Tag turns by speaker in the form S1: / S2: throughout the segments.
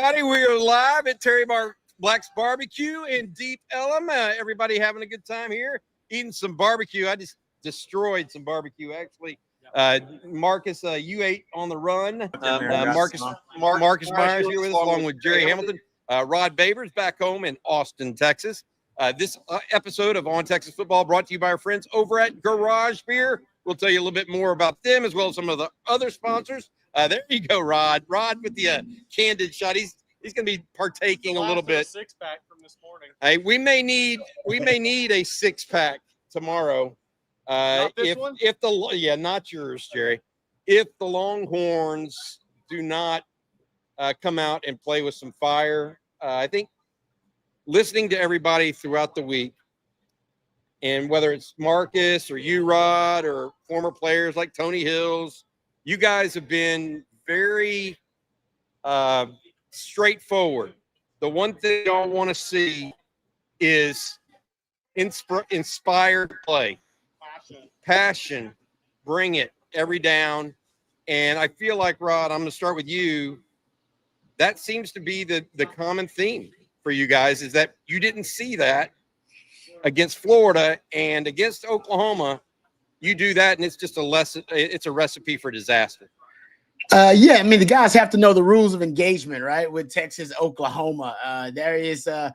S1: everybody. We are live at Terry Black's Barbecue in Deep Ellum. Everybody having a good time here, eating some barbecue. I just destroyed some barbecue, actually. Marcus, you ate on the run. Marcus Myers here with us, along with Jerry Hamilton. Rod Babers back home in Austin, Texas. This episode of On Texas Football brought to you by our friends over at Garage Beer. We'll tell you a little bit more about them as well as some of the other sponsors. There you go, Rod. Rod with the candid shot. He's going to be partaking a little bit.
S2: Six-pack from this morning.
S1: Hey, we may need a 6-pack tomorrow.
S2: Not this one?
S1: Not yours, Jerry. If the Longhorns do not come out and play with some fire, I think listening to everybody throughout the week, and whether it's Marcus or you, Rod, or former players like Tony Hills, you guys have been very straightforward. The one thing y'all want to see is inspired play. Passion. Bring it every down. And I feel like, Rod, I'm going to start with you. That seems to be the common theme for you guys, is that you didn't see that against Florida, and against Oklahoma you do that, and it's just it's a recipe for disaster.
S3: Yeah, I mean, the guys have to know the rules of engagement, right? With Texas, Oklahoma, there's a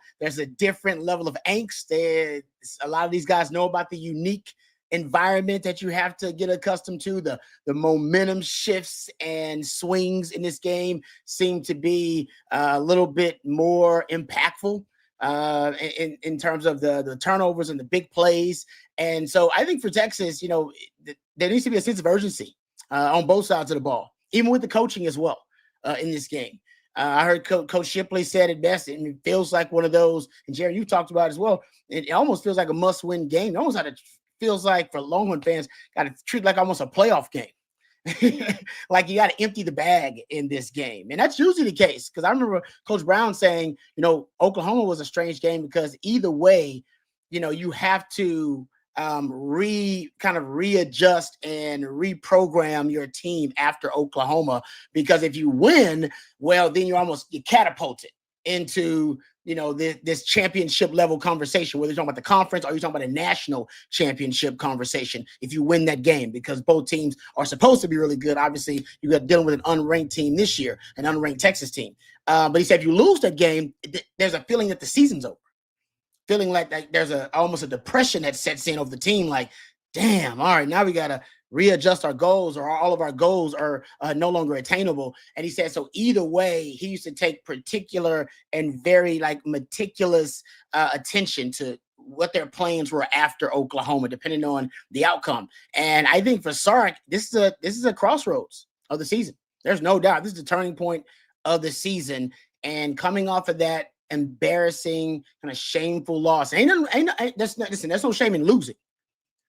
S3: different level of angst. A lot of these guys know about the unique environment that you have to get accustomed to. The momentum shifts and swings in this game seem to be a little bit more impactful in terms of the turnovers and the big plays. And so I think for Texas, there needs to be a sense of urgency on both sides of the ball, even with the coaching as well in this game. I heard Coach Shipley said it best, and it feels like one of those, and Jerry, you talked about it as well. It almost feels like a must-win game. It almost feels like, for Longhorn fans, got to treat like almost a playoff game. Like you got to empty the bag in this game. And that's usually the case, because I remember Coach Brown saying, Oklahoma was a strange game because either way, you have to readjust and reprogram your team after Oklahoma, because if you win, well, then you catapulted into this championship level conversation, whether you're talking about the conference or you're talking about a national championship conversation, if you win that game, because both teams are supposed to be really good. Obviously, you got dealing with an unranked team this year, an unranked Texas team. But he said if you lose that game, there's a feeling that the season's over. Feeling like there's almost a depression that sets in over the team. Like, damn, all right, now we got to readjust our goals, or all of our goals are no longer attainable. And he said, so either way, he used to take particular and very meticulous attention to what their plans were after Oklahoma, depending on the outcome. And I think for Sark, this is a crossroads of the season. There's no doubt. This is the turning point of the season. And coming off of that embarrassing, kind of shameful loss, there's no shame in losing,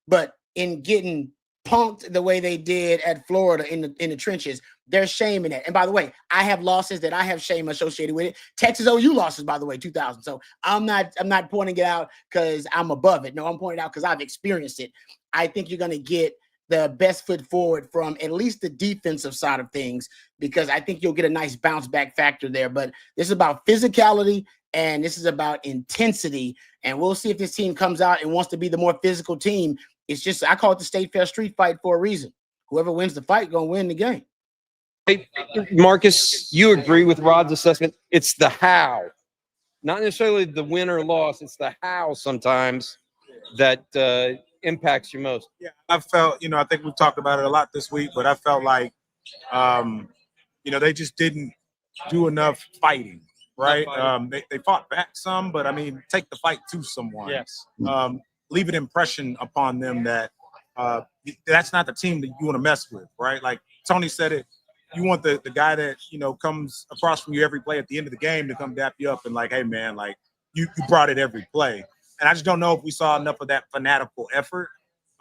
S3: but in getting punked the way they did at Florida in the trenches, there's shame in that. And by the way, I have losses that I have shame associated with it. Texas OU losses, by the way, 2000. So I'm not pointing it out because I'm above it. No, I'm pointing it out because I've experienced it. I think you're going to get the best foot forward from at least the defensive side of things, because I think you'll get a nice bounce back factor there. But this is about physicality, and this is about intensity. And we'll see if this team comes out and wants to be the more physical team. It's just, I call it the State Fair street fight for a reason. Whoever wins the fight going to win the game.
S1: Hey, Marcus, you agree with Rod's assessment? It's the how, not necessarily the win or loss. It's the how sometimes that impacts you most.
S2: Yeah, I felt, I think we've talked about it a lot this week, but I felt like, they just didn't do enough fighting, right? They fought back some, but take the fight to someone.
S1: Yes.
S2: Leave an impression upon them that that's not the team that you want to mess with, right? Like Tony said it, you want the guy that, comes across from you every play at the end of the game to come dap you up and hey, man, you brought it every play. And I just don't know if we saw enough of that fanatical effort.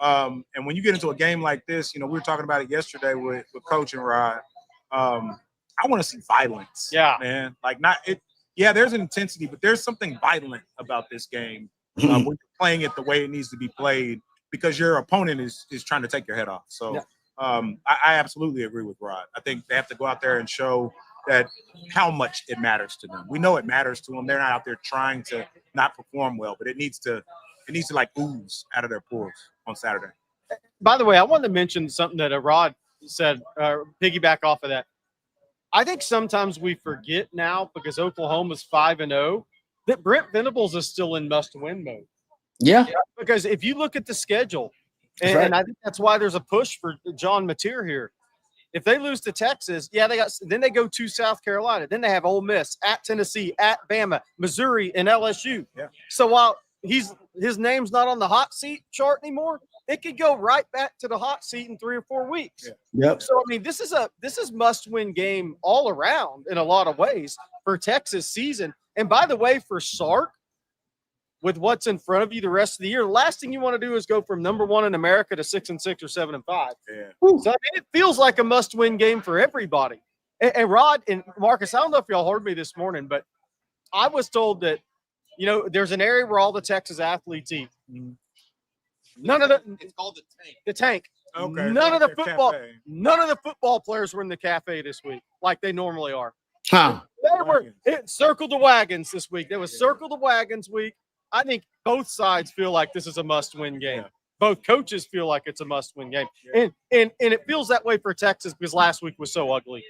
S2: And when you get into a game like this, we were talking about it yesterday with Coach and Rod. I want to see violence.
S1: Yeah,
S2: man. There's an intensity, but there's something violent about this game. When you're playing it the way it needs to be played, because your opponent is trying to take your head off. So I absolutely agree with Rod. I think they have to go out there and show that how much it matters to them. We know it matters to them. They're not out there trying to not perform well, but it needs to like ooze out of their pores on Saturday.
S4: By the way, I wanted to mention something that Rod said, piggyback off of that. I think sometimes we forget now, because Oklahoma's 5-0, that Brent Venables is still in must-win mode.
S3: Yeah.
S4: Because if you look at the schedule,
S3: That's right.
S4: and I think that's why there's a push for John Mateer here. If they lose to Texas, then they go to South Carolina. Then they have Ole Miss, at Tennessee, at Bama, Missouri, and LSU.
S2: Yeah.
S4: So while his name's not on the hot seat chart anymore, it could go right back to the hot seat in 3 or 4 weeks.
S2: Yeah.
S3: Yep.
S4: So I mean, this is must-win game all around in a lot of ways for Texas season. And by the way, for Sark, with what's in front of you the rest of the year, the last thing you want to do is go from number 1 in America to 6-6 or 7-5.
S2: Yeah.
S4: So I mean, it feels like a must-win game for everybody. And Rod and Marcus, I don't know if y'all heard me this morning, but I was told that, there's an area where all the Texas athletes eat. None of
S1: It's called the tank.
S4: the tank.
S2: Okay.
S4: None of the
S2: Cafe.
S4: None of the football players were in the cafe this week like they normally are.
S3: Huh.
S4: It circled the wagons this week. There was circle the wagons week. I think both sides feel like this is a must-win game.
S2: Yeah.
S4: Both coaches feel like it's a must-win game.
S2: Yeah.
S4: And it feels that way for Texas because last week was so ugly.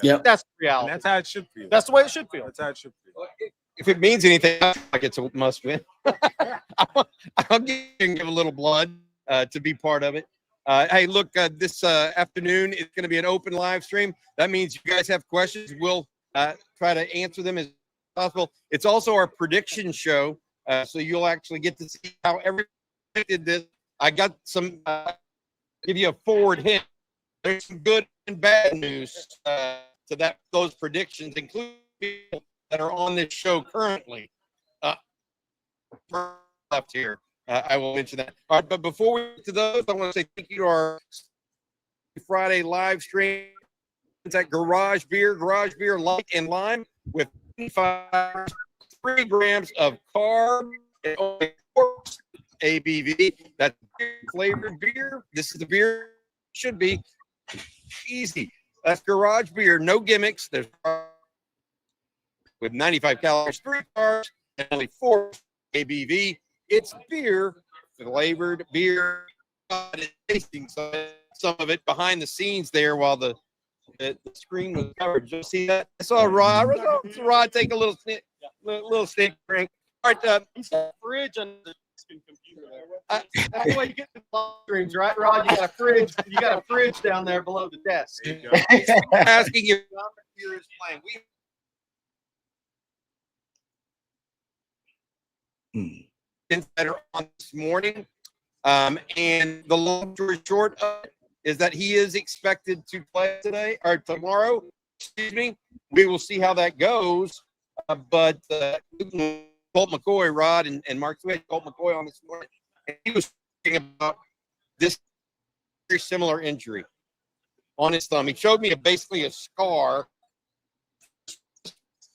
S3: Yep.
S4: That's the
S2: And
S4: reality.
S2: that's how it should feel.
S4: That's the way it should feel.
S2: That's how it should feel.
S1: If it means anything, I feel like it's a must win. I'll give a little blood to be part of it. Hey, look, this afternoon is going to be an open live stream. That means you guys have questions. We'll try to answer them as possible. It's also our prediction show, so you'll actually get to see how everyone did this. I got some, give you a forward hint. There's some good and bad news to those predictions, including people that are on this show currently. Left here. I will mention that. All right, but before we get to those, I want to say thank you to our Friday live stream. It's at Garage Beer Light and Lime with 3 grams of carb and only 4 ABV. That's flavored beer. This is the beer it should be. Easy. That's Garage Beer. No gimmicks. There's with 95 calories, 3 carbs, and only 4 ABV. It's beer, flavored beer. Tasting some of it behind the scenes there while the screen was covered. Did you see that? I saw Rod take a little sneak drink. All right,
S4: He's got a fridge on the computer there. That's the way you get the live streams, right, Rod? You got a fridge. You got a fridge down there below the desk.
S2: There you go.
S1: asking if beer is playing. That are on this morning, and the long story short of it is that he is expected to play today or tomorrow. Excuse me. We will see how that goes. But Colt McCoy, Rod, and Mark, we had Colt McCoy on this morning, and he was talking about this very similar injury on his thumb. He showed me basically a scar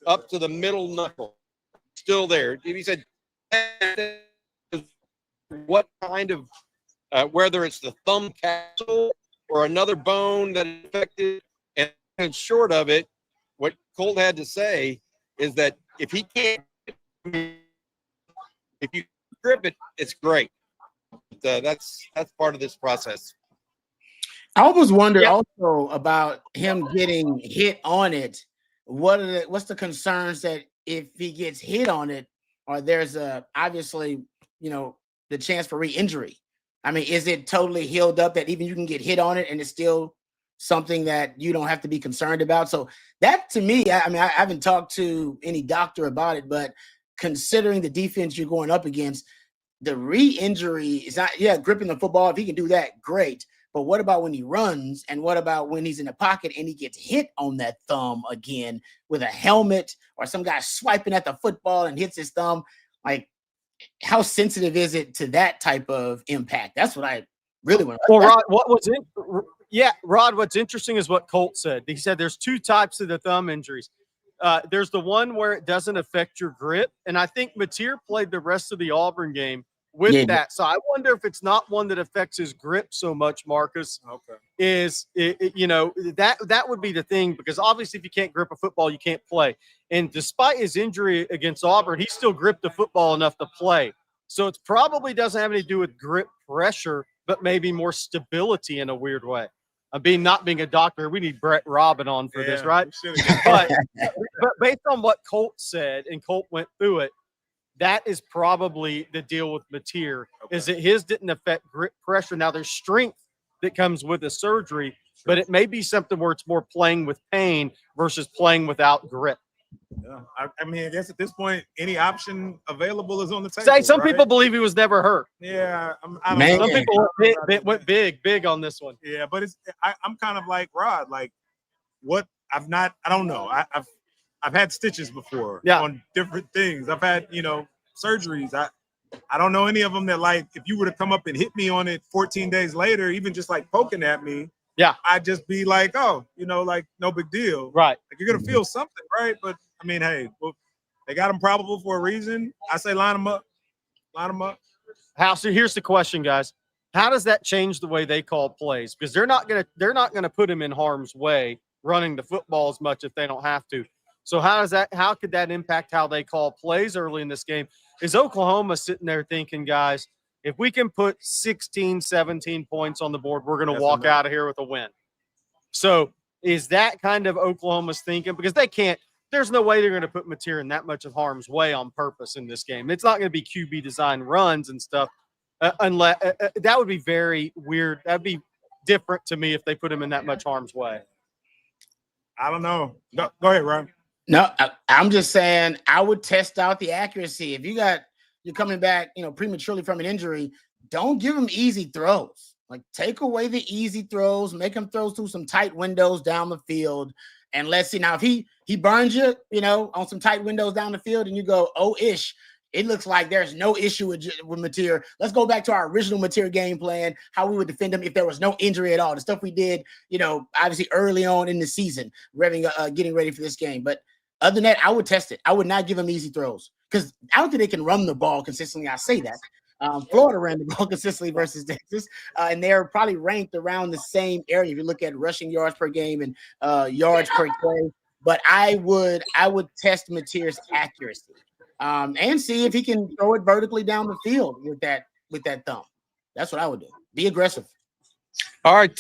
S1: up to the middle knuckle, still there. He said, what kind of, whether it's the thumb capsule or another bone that is affected, and short of it, what Colt had to say is that if he can't, if you grip it, it's great. But, that's part of this process.
S3: I always wonder also about him getting hit on it. What's the concerns that if he gets hit on it, or there's obviously, the chance for re-injury? I mean, is it totally healed up that even you can get hit on it and it's still something that you don't have to be concerned about? So that, to me, I haven't talked to any doctor about it, but considering the defense you're going up against, the re-injury is not, gripping the football. If he can do that, great. But what about when he runs, and what about when he's in the pocket and he gets hit on that thumb again with a helmet, or some guy swiping at the football and hits his thumb? Like, how sensitive is it to that type of impact? That's what I really want.
S4: Well, Rod, what's interesting is what Colt said. He said there's 2 types of the thumb injuries. There's the one where it doesn't affect your grip, and I think Mateer played the rest of the Auburn game with
S3: Yeah.
S4: that. So I wonder if it's not one that affects his grip so much, Marcus.
S2: Okay.
S4: That would be the thing, because obviously if you can't grip a football, you can't play. And despite his injury against Auburn, he still gripped the football enough to play. So it probably doesn't have anything to do with grip pressure, but maybe more stability in a weird way. Not being a doctor, we need Brett Robin on for this, right? But based on what Colt said, and Colt went through it, that is probably the deal with Mateer, is that his didn't affect grip pressure. Now there's strength that comes with the surgery, but it may be something where it's more playing with pain versus playing without grip.
S2: Yeah. I mean, I guess at this point, any option available is on the table.
S4: Some
S2: right?
S4: people believe he was never hurt.
S2: Yeah, I don't
S3: Man.
S2: know.
S4: Some people went big on this one.
S2: Yeah, but I'm kind of like Rod. Like, what I don't know. I've had stitches before on different things. I've had surgeries. I don't know any of them that, like, if you were to come up and hit me on it 14 days later, even just like poking at me, I'd just be like, oh, like no big deal.
S4: Right.
S2: Like, you're gonna feel something, right? But I mean, hey, well, they got them probable for a reason. I say line them up.
S4: So here's the question, guys. How does that change the way they call plays? Because they're not gonna put him in harm's way running the football as much if they don't have to. So how could that impact how they call plays early in this game? Is Oklahoma sitting there thinking, guys, if we can put 16, 17 points on the board, we're going to walk out of here with a win? So is that kind of Oklahoma's thinking? Because there's no way they're going to put Mateer in that much of harm's way on purpose in this game. It's not going to be QB design runs and stuff, unless that would be very weird. That'd be different to me if they put him in that much harm's way.
S2: I don't know. Go ahead, Ryan.
S3: No, I'm just saying I would test out the accuracy. If you're coming back, prematurely from an injury, don't give him easy throws. Like, take away the easy throws, make him throw through some tight windows down the field, and let's see. Now, if he burns you, on some tight windows down the field, and you go, oh-ish, it looks like there's no issue with Mateer. Let's go back to our original Mateer game plan, how we would defend him if there was no injury at all. The stuff we did, obviously early on in the season, getting ready for this game. But other than that, I would test it. I would not give him easy throws, because I don't think they can run the ball consistently. I say that. Florida ran the ball consistently versus Texas, and they're probably ranked around the same area if you look at rushing yards per game and yards per play. But I would test Mateer's accuracy and see if he can throw it vertically down the field with that thumb. That's what I would do. Be aggressive.
S1: All right,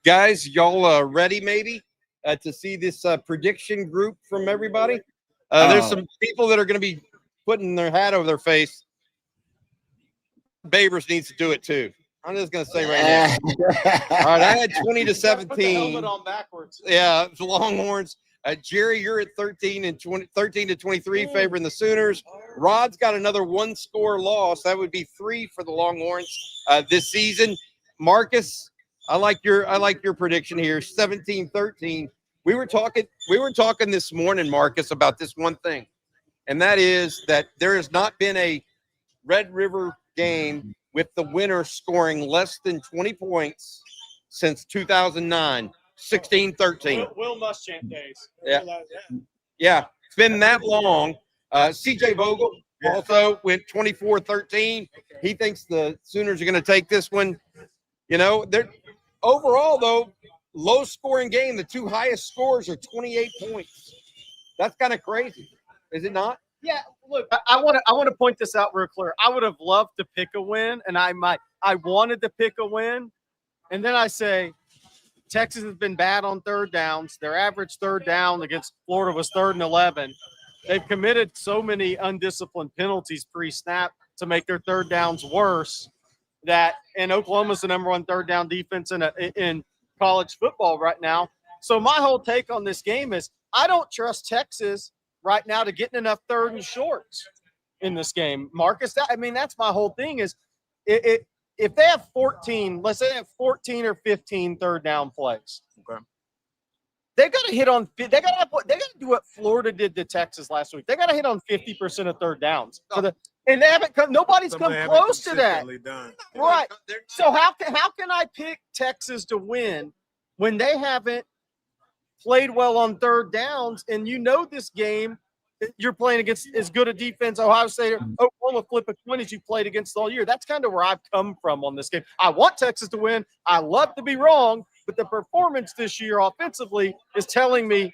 S1: guys, y'all ready maybe to see this prediction group from everybody? There's some people that are going to be putting their hat over their face. Babers needs to do it too. I'm just going to say right now. All right, I had 20 to 17.
S4: Put the helmet on backwards.
S1: Yeah, it's Longhorns. Jerry, you're at 13 to 23, favoring the Sooners. Rod's got another one-score loss. That would be 3 for the Longhorns this season. Marcus, I like your prediction here, 17-13. We were talking this morning, Marcus, about this one thing, and that is that there has not been a Red River game with the winner scoring less than 20 points since 2009. 16-13.
S4: Will Muschamp days.
S1: Yeah, it's been that long. CJ Vogel also went 24-13. He thinks the Sooners are going to take this one. They're overall, though, low-scoring game. The two highest scores are 28 points. That's kind of crazy, is it not?
S4: Yeah, look, I want to point this out real clear. I would have loved to pick a win, and I wanted to pick a win, and then I say Texas has been bad on third downs. Their average third down against Florida was 3rd and 11. They've committed so many undisciplined penalties pre-snap to make their third downs worse. And Oklahoma's the number 1 third down defense in college football right now. So my whole take on this game is I don't trust Texas right now to getting enough third and shorts in this game. Marcus, that's my whole thing is if they have 14, let's say they have 14 or 15 third down plays.
S2: Okay.
S4: They got to hit on. They got to do what Florida did to Texas last week. They got to hit on 50% of third downs. And they haven't come. Nobody's come close to that. Right. So how can I pick Texas to win when they haven't played well on third downs? And this game you're playing against as good a defense, Ohio State, Oklahoma flip a coin as you played against all year. That's kind of where I've come from on this game. I want Texas to win. I love to be wrong, but the performance this year offensively is telling me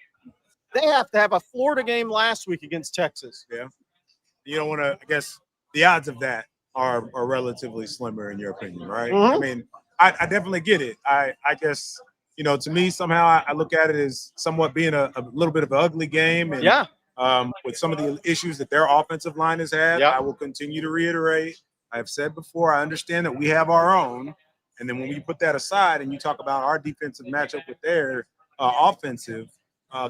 S4: they have to have a Florida game last week against Texas.
S2: Yeah. You don't want to, I guess, the odds of that are relatively slimmer in your opinion, right?
S4: Mhm.
S2: I mean, I definitely get it. I guess, to me, somehow I look at it as somewhat being a little bit of an ugly game. And
S4: Yeah.
S2: with some of the issues that their offensive line has had,
S4: Yeah.
S2: I will continue to reiterate. I've said before, I understand that we have our own. And then when we put that aside and you talk about our defensive matchup with their offensive,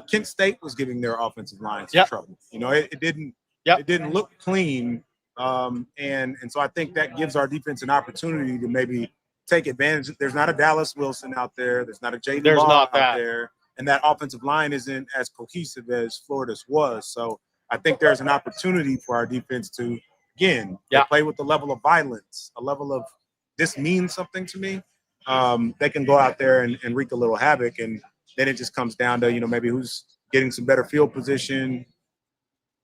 S2: Kent State was giving their offensive line some trouble. It didn't look clean. And so I think that gives our defense an opportunity to maybe take advantage. There's not a Dallas Wilson out there. There's not a J.D. Law out there. And that offensive line isn't as cohesive as Florida's was. So I think there's an opportunity for our defense to, again, play with the level of violence, a level of this means something to me. They can go out there and wreak a little havoc. And then it just comes down to, maybe who's getting some better field position.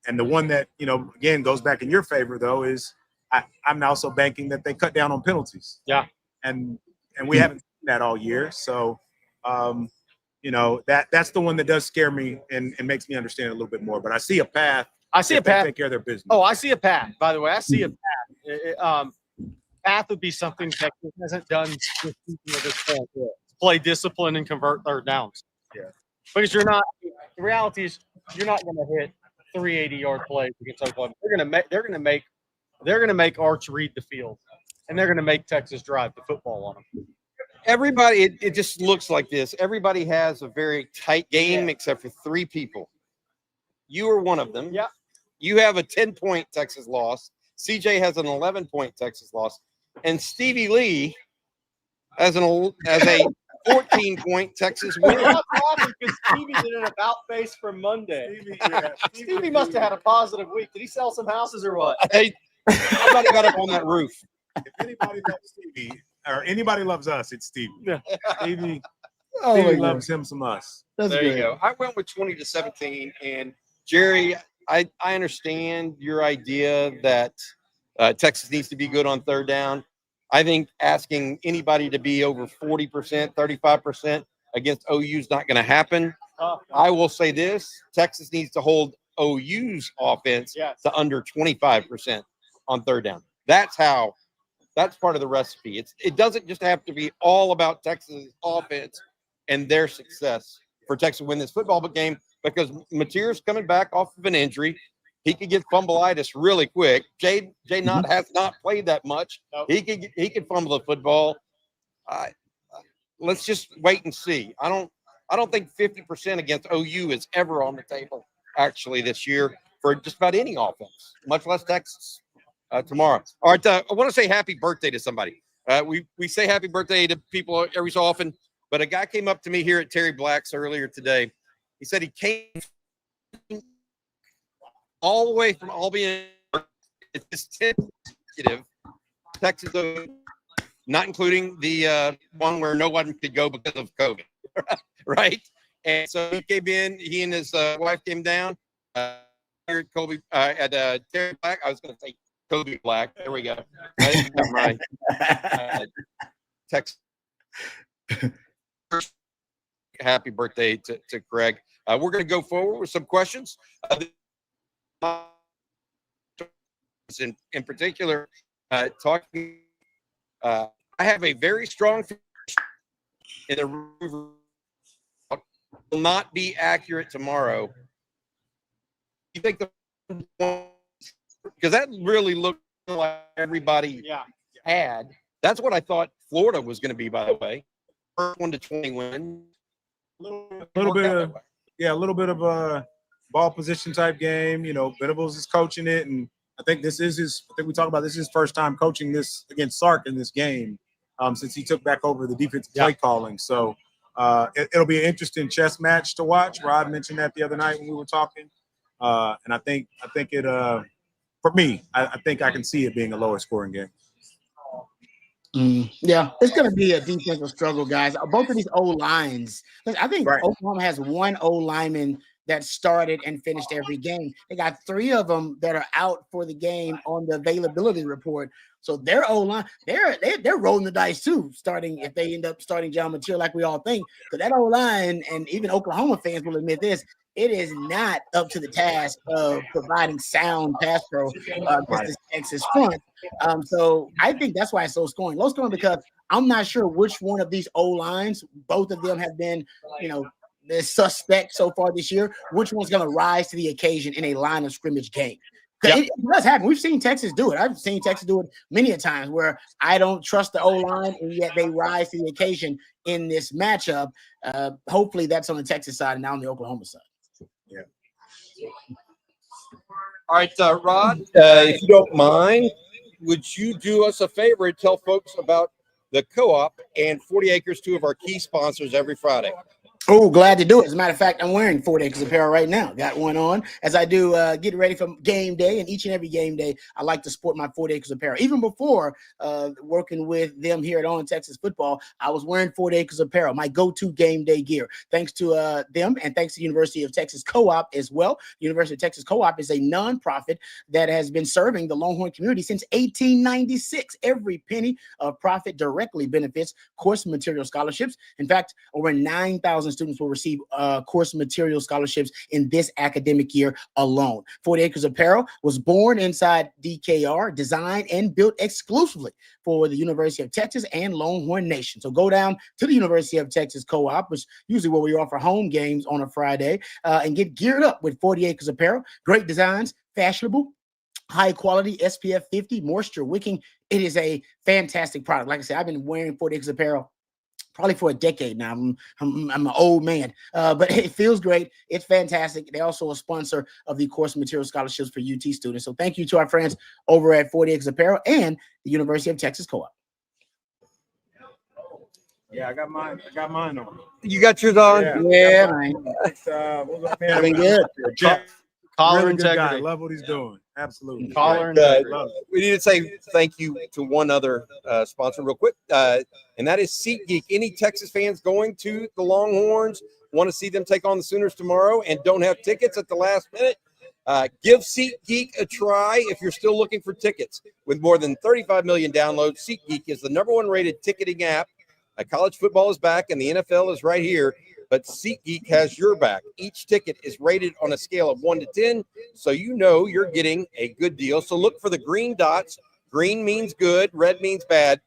S2: And the one that, again, goes back in your favor, though, is I'm also banking that they cut down on penalties.
S4: Yeah.
S2: And we haven't seen that all year. So, that's the one that does scare me and makes me understand a little bit more. But I see a path.
S4: I see a path.
S2: They take care of their business.
S4: Oh, I see a path. By the way, I see a path. Path would be something Texas hasn't done this season at this point. Play discipline and convert third downs.
S2: Yeah.
S4: Because the reality is you're not going to hit 380-yard plays against Oklahoma. They're going to make Arch read the field, and they're going to make Texas drive the football on them.
S1: Everybody, it just looks like this. Everybody has a very tight game except for 3 people. You are one of them.
S4: Yeah.
S1: You have a 10-point Texas loss. CJ has an 11-point Texas loss, and Stevie Lee has a 14-point Texas win.
S4: I'm laughing because Stevie's in an about face from Monday. Stevie must have had a positive week. Did he sell some houses or what?
S1: Hey, somebody got up on that roof.
S2: If anybody loves Stevie, or anybody loves us, it's Stevie.
S4: Yeah.
S2: Stevie
S3: Oh, my
S2: loves him some us.
S3: That's
S1: There
S3: good.
S1: you go. I went with 20-17, and Jerry, I understand your idea that Texas needs to be good on third down. I think asking anybody to be over 40%, 35% against OU is not going to happen. I will say this: Texas needs to hold OU's offense to under 25% on third down. That's part of the recipe. It doesn't just have to be all about Texas offense and their success for Texas to win this football game, because Mateer's coming back off of an injury. He could get fumbleitis really quick. Jay Knott has not played that much.
S4: Nope.
S1: He could fumble the football. Let's just wait and see. I don't think 50% against OU is ever on the table actually this year for just about any offense, much less Texas tomorrow. All right, I want to say happy birthday to somebody. We say happy birthday to people every so often, but a guy came up to me here at Terry Black's earlier today. He said he came all the way from Albany. It's his 10th consecutive Texas, not including the one where no one could go because of COVID, right? And so he came in. He and his wife came down here at Kobe at Terry Black. I was going to say Kobe Black. There we go. I got my text. Happy birthday to Craig. We're going to go forward with some questions. In particular, talking. I have a very strong in the will not be accurate tomorrow. You think because that really looked like everybody had. That's what I thought Florida was going to be, by the way. First 1-20 win.
S2: A little bit of a ball position type game. Venables is coaching it, and I think this is his. I think we talked about this is his first time coaching this against Sark in this game since he took back over the defensive play calling. So it'll be an interesting chess match to watch. Rod mentioned that the other night when we were talking, and I think it. For me, I think I can see it being a lower scoring game.
S3: Yeah, it's going to be a defensive struggle, guys. Both of these O lines. I think Oklahoma has one O lineman that started and finished every game. They got 3 of them that are out for the game on the availability report. So their O-line, they're rolling the dice too, starting if they end up starting John Material like we all think. Because that O-line, and even Oklahoma fans will admit this, it is not up to the task of providing sound pass pro against the Texas front. So I think that's why it's so low scoring, because I'm not sure which one of these O-lines, both of them have been, the suspect so far this year, which one's going to rise to the occasion in a line of scrimmage game. Because it does happen. We've seen Texas do it. I've seen Texas do it many a times where I don't trust the O-line, and yet they rise to the occasion in this matchup. Hopefully that's on the Texas side and not on the Oklahoma side.
S2: Yeah.
S1: All right, Rod, if you don't mind, would you do us a favor and tell folks about the co-op and 40 Acres, 2 of our key sponsors every Friday?
S3: Oh, glad to do it. As a matter of fact, I'm wearing 40 Acres apparel right now. Got one on as I do get ready for game day. And each and every game day, I like to sport my 40 Acres apparel. Even before working with them here at On Texas Football, I was wearing 40 Acres apparel, my go-to game day gear. Thanks to them, and thanks to University of Texas Co-op as well. University of Texas Co-op is a nonprofit that has been serving the Longhorn community since 1896. Every penny of profit directly benefits course material scholarships. In fact, over 9,000 students will receive course material scholarships in this academic year alone. 40 Acres Apparel was born inside DKR, designed and built exclusively for the University of Texas and Longhorn Nation. So go down to the University of Texas Co-op, which is usually where we offer home games on a Friday, and get geared up with 40 Acres Apparel. Great designs, fashionable, high quality, SPF 50, moisture wicking. It is a fantastic product. Like I said, I've been wearing 40 Acres Apparel probably for a decade now. I'm an old man, but it feels great. It's fantastic. They're also a sponsor of the course material scholarships for UT students. So thank you to our friends over at 40 Acres Apparel and the University of Texas Co-op.
S2: Yeah, I got mine on.
S1: You got yours on?
S3: Yeah, man.
S2: Doing
S3: good.
S4: Collar
S2: Really good guy.
S4: integrity.
S2: Love what he's doing. Absolutely.
S4: Collar
S2: Love it.
S1: We need to say thank you to one other sponsor real quick, and that is SeatGeek. Any Texas fans going to the Longhorns, want to see them take on the Sooners tomorrow and don't have tickets at the last minute, give SeatGeek a try if you're still looking for tickets. With more than 35 million downloads, SeatGeek is the #1 rated ticketing app. College football is back and the NFL is right here, but SeatGeek has your back. Each ticket is rated on a scale of 1 to 10, so you know you're getting a good deal. So look for the green dots. Green means good, red means bad.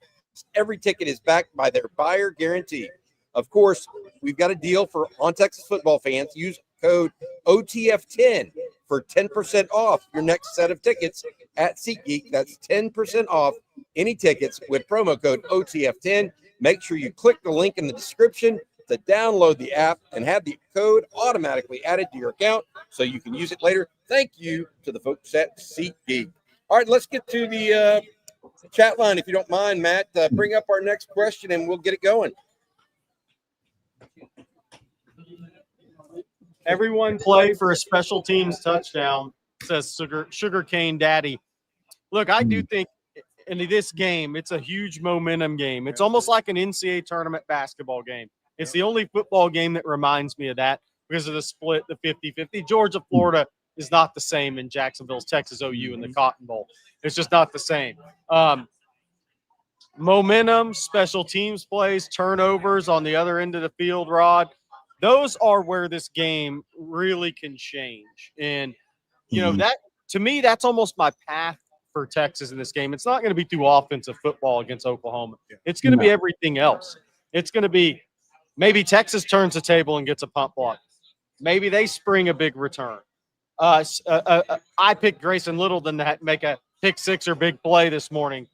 S1: Every ticket is backed by their buyer guarantee. Of course, we've got a deal for On Texas football fans. Use code OTF10 for 10% off your next set of tickets at SeatGeek. That's 10% off any tickets with promo code OTF10. Make sure you click the link in the description to download the app and have the code automatically added to your account so you can use it later. Thank you to the folks at SeatGeek. All right, let's get to the chat line, if you don't mind, Matt. Bring up our next question and we'll get it going.
S4: Everyone play for a special teams touchdown, says Sugar Cane Daddy. Look, I do think in this game, it's a huge momentum game. It's almost like an NCAA tournament basketball game. It's the only football game that reminds me of that because of the split, the 50-50. Georgia, Florida is not the same in Jacksonville's Texas OU in the Cotton Bowl. It's just not the same. Momentum, special teams plays, turnovers on the other end of the field, Rod. Those are where this game really can change. And, that to me, that's almost my path for Texas in this game. It's not going to be through offensive football against Oklahoma. It's going to be everything else. It's going to be maybe Texas turns the table and gets a punt block. Maybe they spring a big return. I picked Grayson Littleton to make a pick six or big play this morning.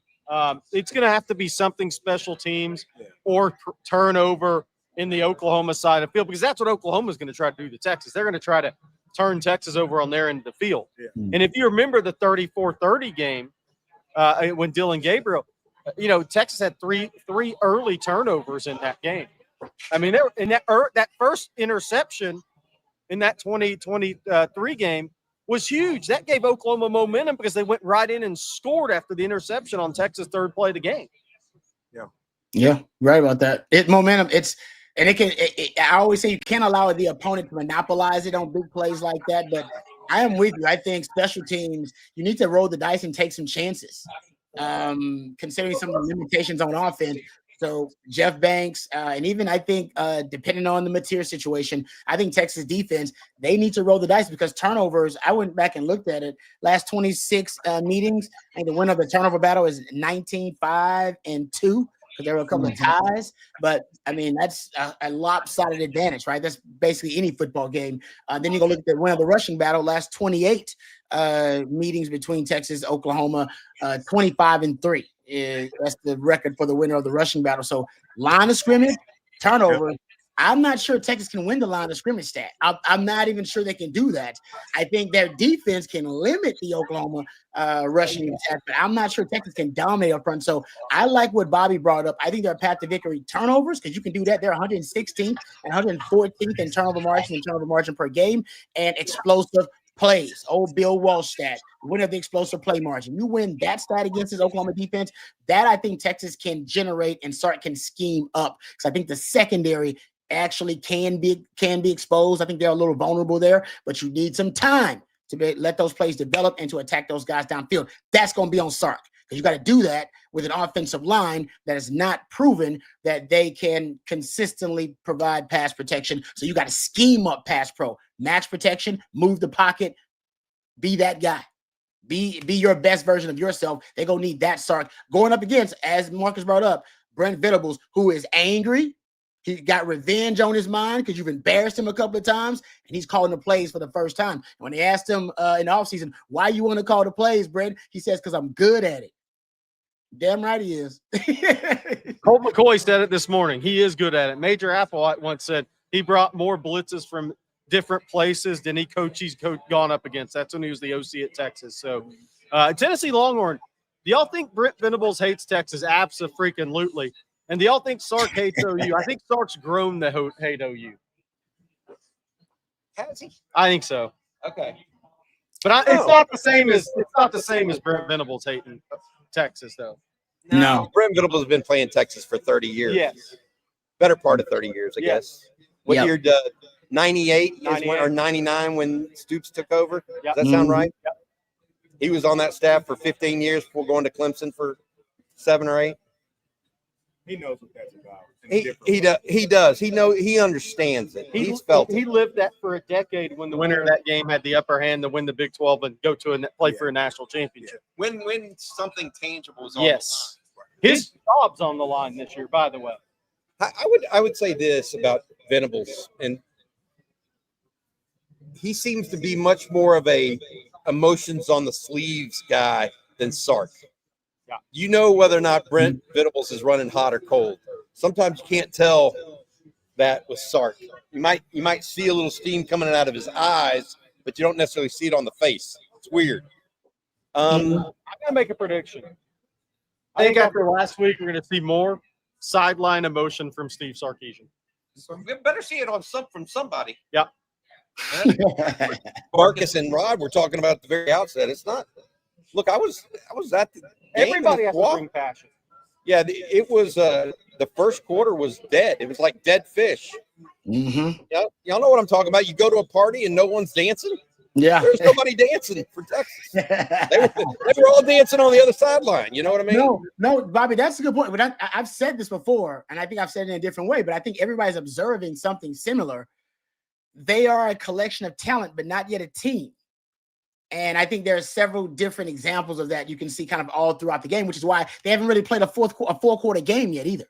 S4: It's going to have to be something special teams or turnover in the Oklahoma side of the field, because that's what Oklahoma is going to try to do to Texas. They're going to try to turn Texas over on their end of the field. And if you remember the 34-30 game when Dylan Gabriel, Texas had three early turnovers in that game. I mean, that first interception in that 2023 game was huge. That gave Oklahoma momentum because they went right in and scored after the interception on Texas' third play of the game.
S3: Yeah, right about that. Momentum. And I always say you can't allow the opponent to monopolize it on big plays like that. But I am with you. I think special teams, you need to roll the dice and take some chances, considering some of the limitations on offense. So Jeff Banks, and even I think depending on the material situation, I think Texas defense, they need to roll the dice because turnovers, I went back and looked at it, last 26 meetings, and the winner of the turnover battle is 19-5-2. Because there were a couple of ties, but I mean, that's a lopsided advantage, right? That's basically any football game. Then you go look at the win of the rushing battle, last 28 meetings between Texas, Oklahoma, 25-3. That's the record for the winner of the rushing battle. So line of scrimmage, turnover. Yep. I'm not sure Texas can win the line of scrimmage stat. I'm not even sure they can do that. I think their defense can limit the Oklahoma rushing attack, but I'm not sure Texas can dominate up front. So I like what Bobby brought up. I think they're a path to victory turnovers because you can do that. They're 116th and 114th in turnover margin per game, and explosive plays. Old Bill Walsh stat, winner of the explosive play margin. You win that stat against this Oklahoma defense, that I think Texas can generate and can scheme up. Because I think the secondary actually can be exposed. I think they're a little vulnerable there, but you need some time to let those plays develop and to attack those guys downfield. That's going to be on Sark because you got to do that with an offensive line that is not proven that they can consistently provide pass protection. So you got to scheme up pass pro, max protection, move the pocket, be that guy. Be your best version of yourself. They're going to need that Sark going up against, as Marcus brought up, Brent Venables, who is angry. He got revenge on his mind because you've embarrassed him a couple of times, and he's calling the plays for the first time. When they asked him in the offseason, why you want to call the plays, Brent? He says, because I'm good at it. Damn right he is.
S4: Colt McCoy said it this morning. He is good at it. Major Applewhite once said he brought more blitzes from different places than he's gone up against. That's when he was the OC at Texas. So Tennessee Longhorn, do y'all think Brent Venables hates Texas? Abso-freaking-lutely. And do y'all think Sark hates OU? I think Sark's grown to hate OU.
S1: Has he?
S4: I think so.
S1: Okay.
S4: But it's not the same as Brent Venables hating Texas, though.
S3: No.
S1: Brent Venables has been playing Texas for 30 years.
S4: Yes.
S1: Better part of 30 years, I guess. What year? 98 or 99 when Stoops took over?
S4: Yep.
S1: Does that sound right?
S4: Yep.
S1: He was on that staff for 15 years before going to Clemson for 7 or 8.
S2: He knows what that's about.
S1: He does. He understands it. He's felt it.
S4: He lived that for a decade when the winner of that game had the upper hand to win the Big 12 and go to play for a national championship.
S1: When something tangible is on
S4: yes. His job's on the line this year, by the way.
S1: I would say this about Venables, and he seems to be much more of a emotions on the sleeves guy than Sark.
S4: Yeah.
S1: You know whether or not Brent Venables is running hot or cold. Sometimes you can't tell that with Sark. You might see a little steam coming out of his eyes, but you don't necessarily see it on the face. It's weird.
S4: I'm gonna make a prediction. I think after last week we're gonna see more sideline emotion from Steve Sarkisian.
S1: We better see it from somebody.
S4: Yep.
S1: Marcus and Rod were talking about at the very outset. It's not. Look, I was at the game.
S4: Everybody has to bring passion.
S1: Yeah, it was the first quarter was dead. It was like dead fish.
S3: Mm-hmm.
S1: Y'all know what I'm talking about. You go to a party and no one's dancing.
S3: Yeah,
S1: there's nobody dancing for Texas. They were all dancing on the other sideline. You know what I mean?
S3: No, Bobby, that's a good point. But I've said this before, and I think I've said it in a different way. But I think everybody's observing something similar. They are a collection of talent, but not yet a team. And I think there are several different examples of that you can see kind of all throughout the game, which is why they haven't really played a four-quarter game yet either,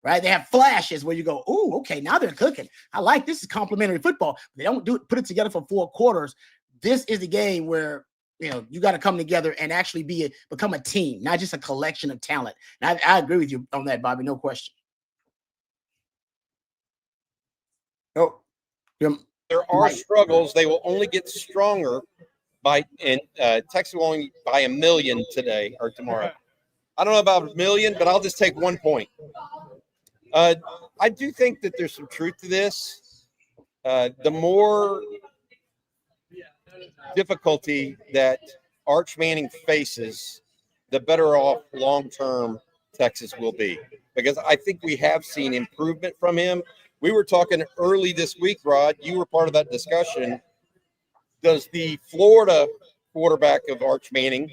S3: right? They have flashes where you go, "Ooh, okay, now they're cooking. I like this. Is complimentary football." They don't put it together for 4 quarters. This is the game where you got to come together and actually become a team, not just a collection of talent. And I agree with you on that, Bobby. No question.
S1: Oh, there are struggles. They will only get stronger. Texas will only by 1 million today or tomorrow. I don't know about 1 million, but I'll just take 1 point. I do think that there's some truth to this. The more difficulty that Arch Manning faces, the better off long-term Texas will be. Because I think we have seen improvement from him. We were talking early this week, Rod. You were part of that discussion. Does the Florida quarterback of Arch Manning,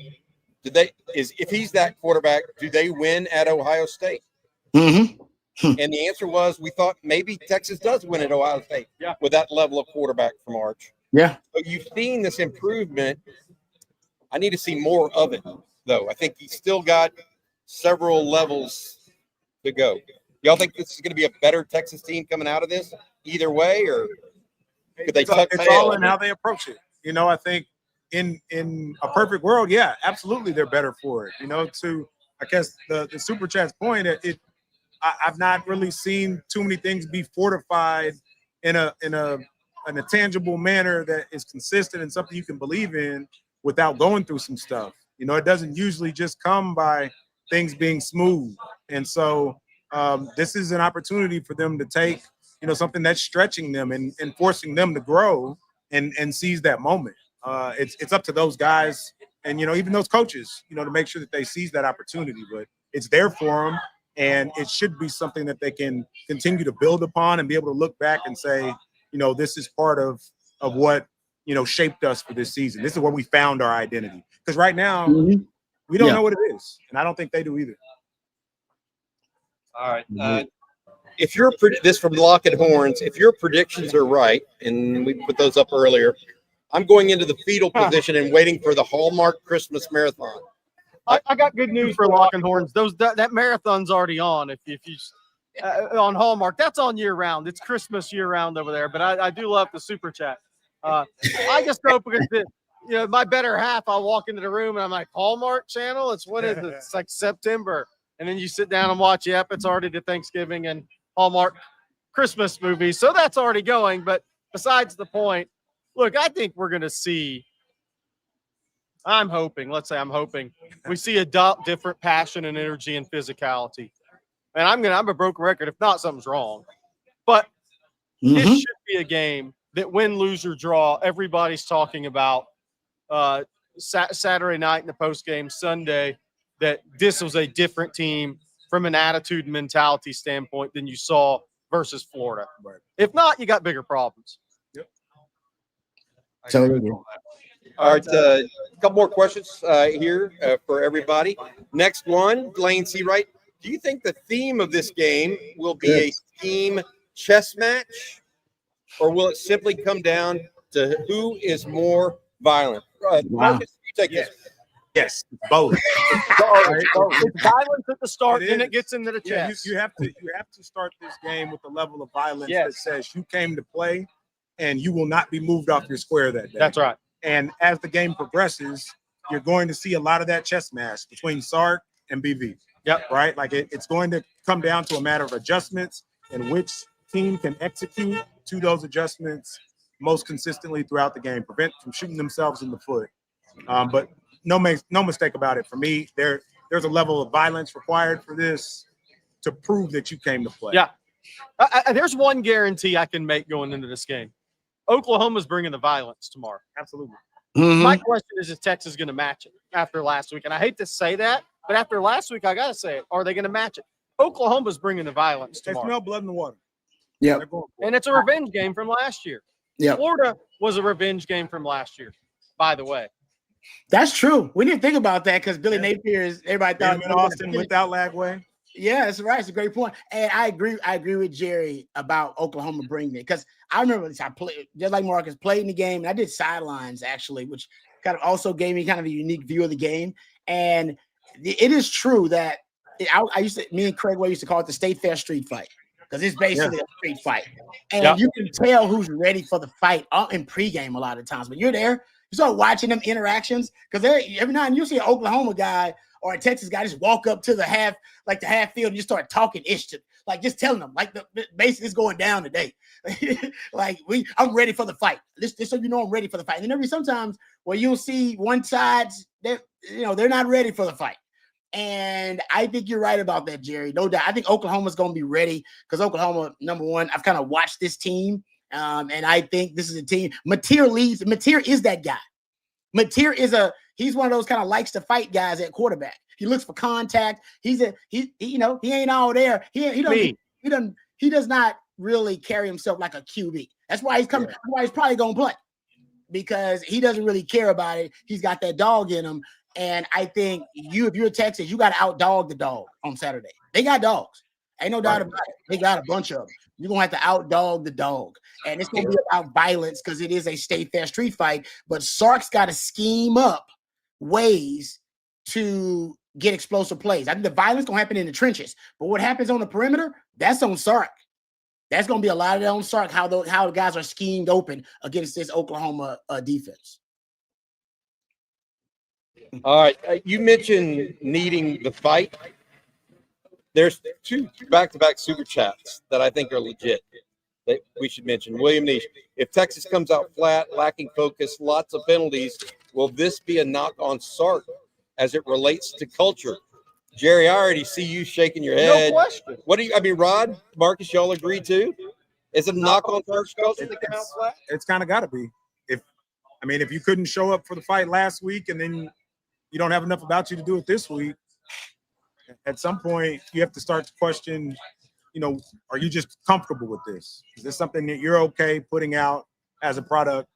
S1: if he's that quarterback, do they win at Ohio State?
S3: Mm-hmm.
S1: And the answer was we thought maybe Texas does win at Ohio State with that level of quarterback from Arch.
S3: Yeah.
S1: So you've seen this improvement. I need to see more of it, though. I think he's still got several levels to go. Y'all think this is going to be a better Texas team coming out of this either way, or could they tuck
S2: It's
S1: tail?
S2: all in how they approach it. You know, I think in a perfect world, yeah, absolutely, they're better for it. You know, to I guess the super chat's point, I've not really seen too many things be fortified in a tangible manner that is consistent and something you can believe in without going through some stuff. You know, it doesn't usually just come by things being smooth. And so this is an opportunity for them to take, you know, something that's stretching them and forcing them to grow and seize that moment. It's up to those guys and, you know, even those coaches, you know, to make sure that they seize that opportunity. But it's there for them, and it should be something that they can continue to build upon and be able to look back and say, you know, this is part of what, you know, shaped us for this season. This is where we found our identity. Because right now, we don't know what it is, and I don't think they do either.
S1: All right. If you're this from Lock and Horns, if your predictions are right, and we put those up earlier, I'm going into the fetal position and waiting for the Hallmark Christmas Marathon.
S4: I got good news for Lock and Horns. That marathon's already on. If you on Hallmark, that's on year round. It's Christmas year round over there. But I do love the super chat. I just hope because my better half, I'll walk into the room and I'm like, Hallmark channel. It's what is it? It's like September, and then you sit down and watch. Yep, it's already to Thanksgiving and Hallmark Christmas movies. So that's already going. But besides the point, look, I think we're going to see. I'm hoping we see a different passion and energy and physicality. And I'm a broken record. If not, something's wrong. But this should be a game that win, lose, or draw, everybody's talking about Saturday night in the post game, Sunday, that this was a different team from an attitude and mentality standpoint than you saw versus Florida.
S2: Right.
S4: If not, you got bigger problems.
S2: Yep.
S3: So
S1: All right, a couple more questions here for everybody. Next one, Lane Seawright. Do you think the theme of this game will be a team chess match, or will it simply come down to who is more violent? Marcus, you take this.
S2: Yes, both.
S4: It's violence at the start, then it gets into the
S2: Yeah,
S4: chest.
S2: you have to start this game with the level of violence that says you came to play and you will not be moved off your square that day.
S4: That's right.
S2: And as the game progresses, you're going to see a lot of that chess match between Sark and BV.
S4: Yep.
S2: Right? Like it's going to come down to a matter of adjustments and which team can execute to those adjustments most consistently throughout the game, prevent from shooting themselves in the foot. But no mistake about it. For me, there's a level of violence required for this to prove that you came to play.
S4: Yeah. There's one guarantee I can make going into this game. Oklahoma's bringing the violence tomorrow.
S2: Absolutely.
S4: My question is Texas going to match it after last week? And I hate to say that, but after last week, I got to say it. Are they going to match it? Oklahoma's bringing the violence
S2: They
S4: tomorrow.
S2: smell blood in the water.
S3: Yeah.
S4: And it's a revenge game from last year.
S3: Yeah.
S4: Florida was a revenge game from last year, by the way.
S3: That's true. We didn't think about that because Billy Napier is everybody thought
S2: in Austin without Lagway.
S3: Yeah, that's right. It's a great point. And I agree with Jerry about Oklahoma bringing it because I remember this. I played just like Marcus played in the game, and I did sidelines actually, which kind of also gave me kind of a unique view of the game. And it is true that me and Craig Way used to call it the State Fair street fight because it's basically a street fight, and you can tell who's ready for the fight in pregame a lot of times. But you're there, you start watching them interactions because every now and then you see an Oklahoma guy or a Texas guy just walk up to the half field and just start talking ish to, like just telling them like basically it's going down today. Like I'm ready for the fight. This so you know I'm ready for the fight. And then there'll be sometimes where you'll see one side's they're not ready for the fight. And I think you're right about that, Jerry. No doubt. I think Oklahoma's going to be ready because Oklahoma, number one, I've kind of watched this team. And I think this is a team. Mateer is that guy. Mateer he's one of those kind of likes to fight guys at quarterback. He looks for contact. He ain't all there. He does not really carry himself like a QB. That's why he's coming. That's why he's probably gonna play, because he doesn't really care about it. He's got that dog in him. And I think if you're Texas, you got to outdog the dog on Saturday. They got dogs. Ain't no doubt about it. They got a bunch of them. You're going to have to outdog the dog. And it's going to be about violence because it is a state fair street fight. But Sark's got to scheme up ways to get explosive plays. I think the violence going to happen in the trenches. But what happens on the perimeter, that's on Sark. That's going to be a lot of that on Sark, how the guys are schemed open against this Oklahoma defense.
S1: All right. You mentioned needing the fight. There's 2 back-to-back super chats that I think are legit that we should mention. William Nish, if Texas comes out flat, lacking focus, lots of penalties, will this be a knock on Sark as it relates to culture? Jerry, I already see you shaking your head.
S4: No question.
S1: What do you, I mean, Rod, Marcus, y'all agree too? Is it a knock on Sark's culture?
S2: It's kind of got to be. If you couldn't show up for the fight last week and then you don't have enough about you to do it this week, at some point you have to start to question, are you just comfortable with this? Is this something that you're okay putting out as a product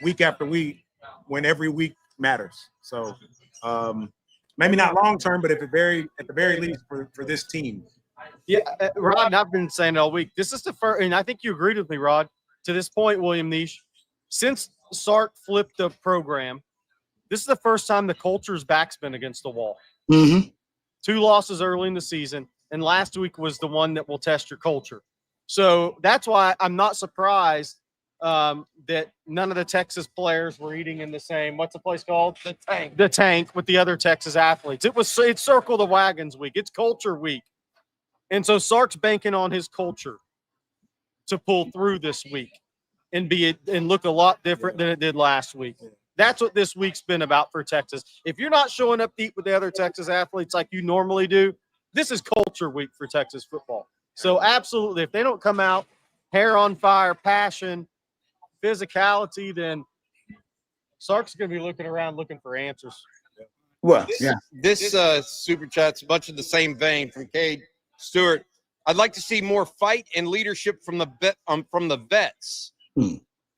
S2: week after week when every week matters? So maybe not long term, but at the very least for this team.
S4: Yeah, Rod, I've been saying it all week. This is the first, and I think you agreed with me, Rod, to this point, William Nish. Since Sark flipped the program, this is the first time the culture's back's been against the wall.
S3: Mm-hmm.
S4: 2 losses early in the season, and last week was the one that will test your culture. So that's why I'm not surprised that none of the Texas players were eating in the same, what's the place called? The Tank with the other Texas athletes. It's Circle the Wagons week. It's culture week. And so Sark's banking on his culture to pull through this week and look a lot different than it did last week. That's what this week's been about for Texas. If you're not showing up deep with the other Texas athletes like you normally do, this is culture week for Texas football. So absolutely, if they don't come out, hair on fire, passion, physicality, then Sark's going to be looking around looking for answers.
S3: Well,
S1: This super chat's much in the same vein from Cade Stewart. I'd like to see more fight and leadership from the vets.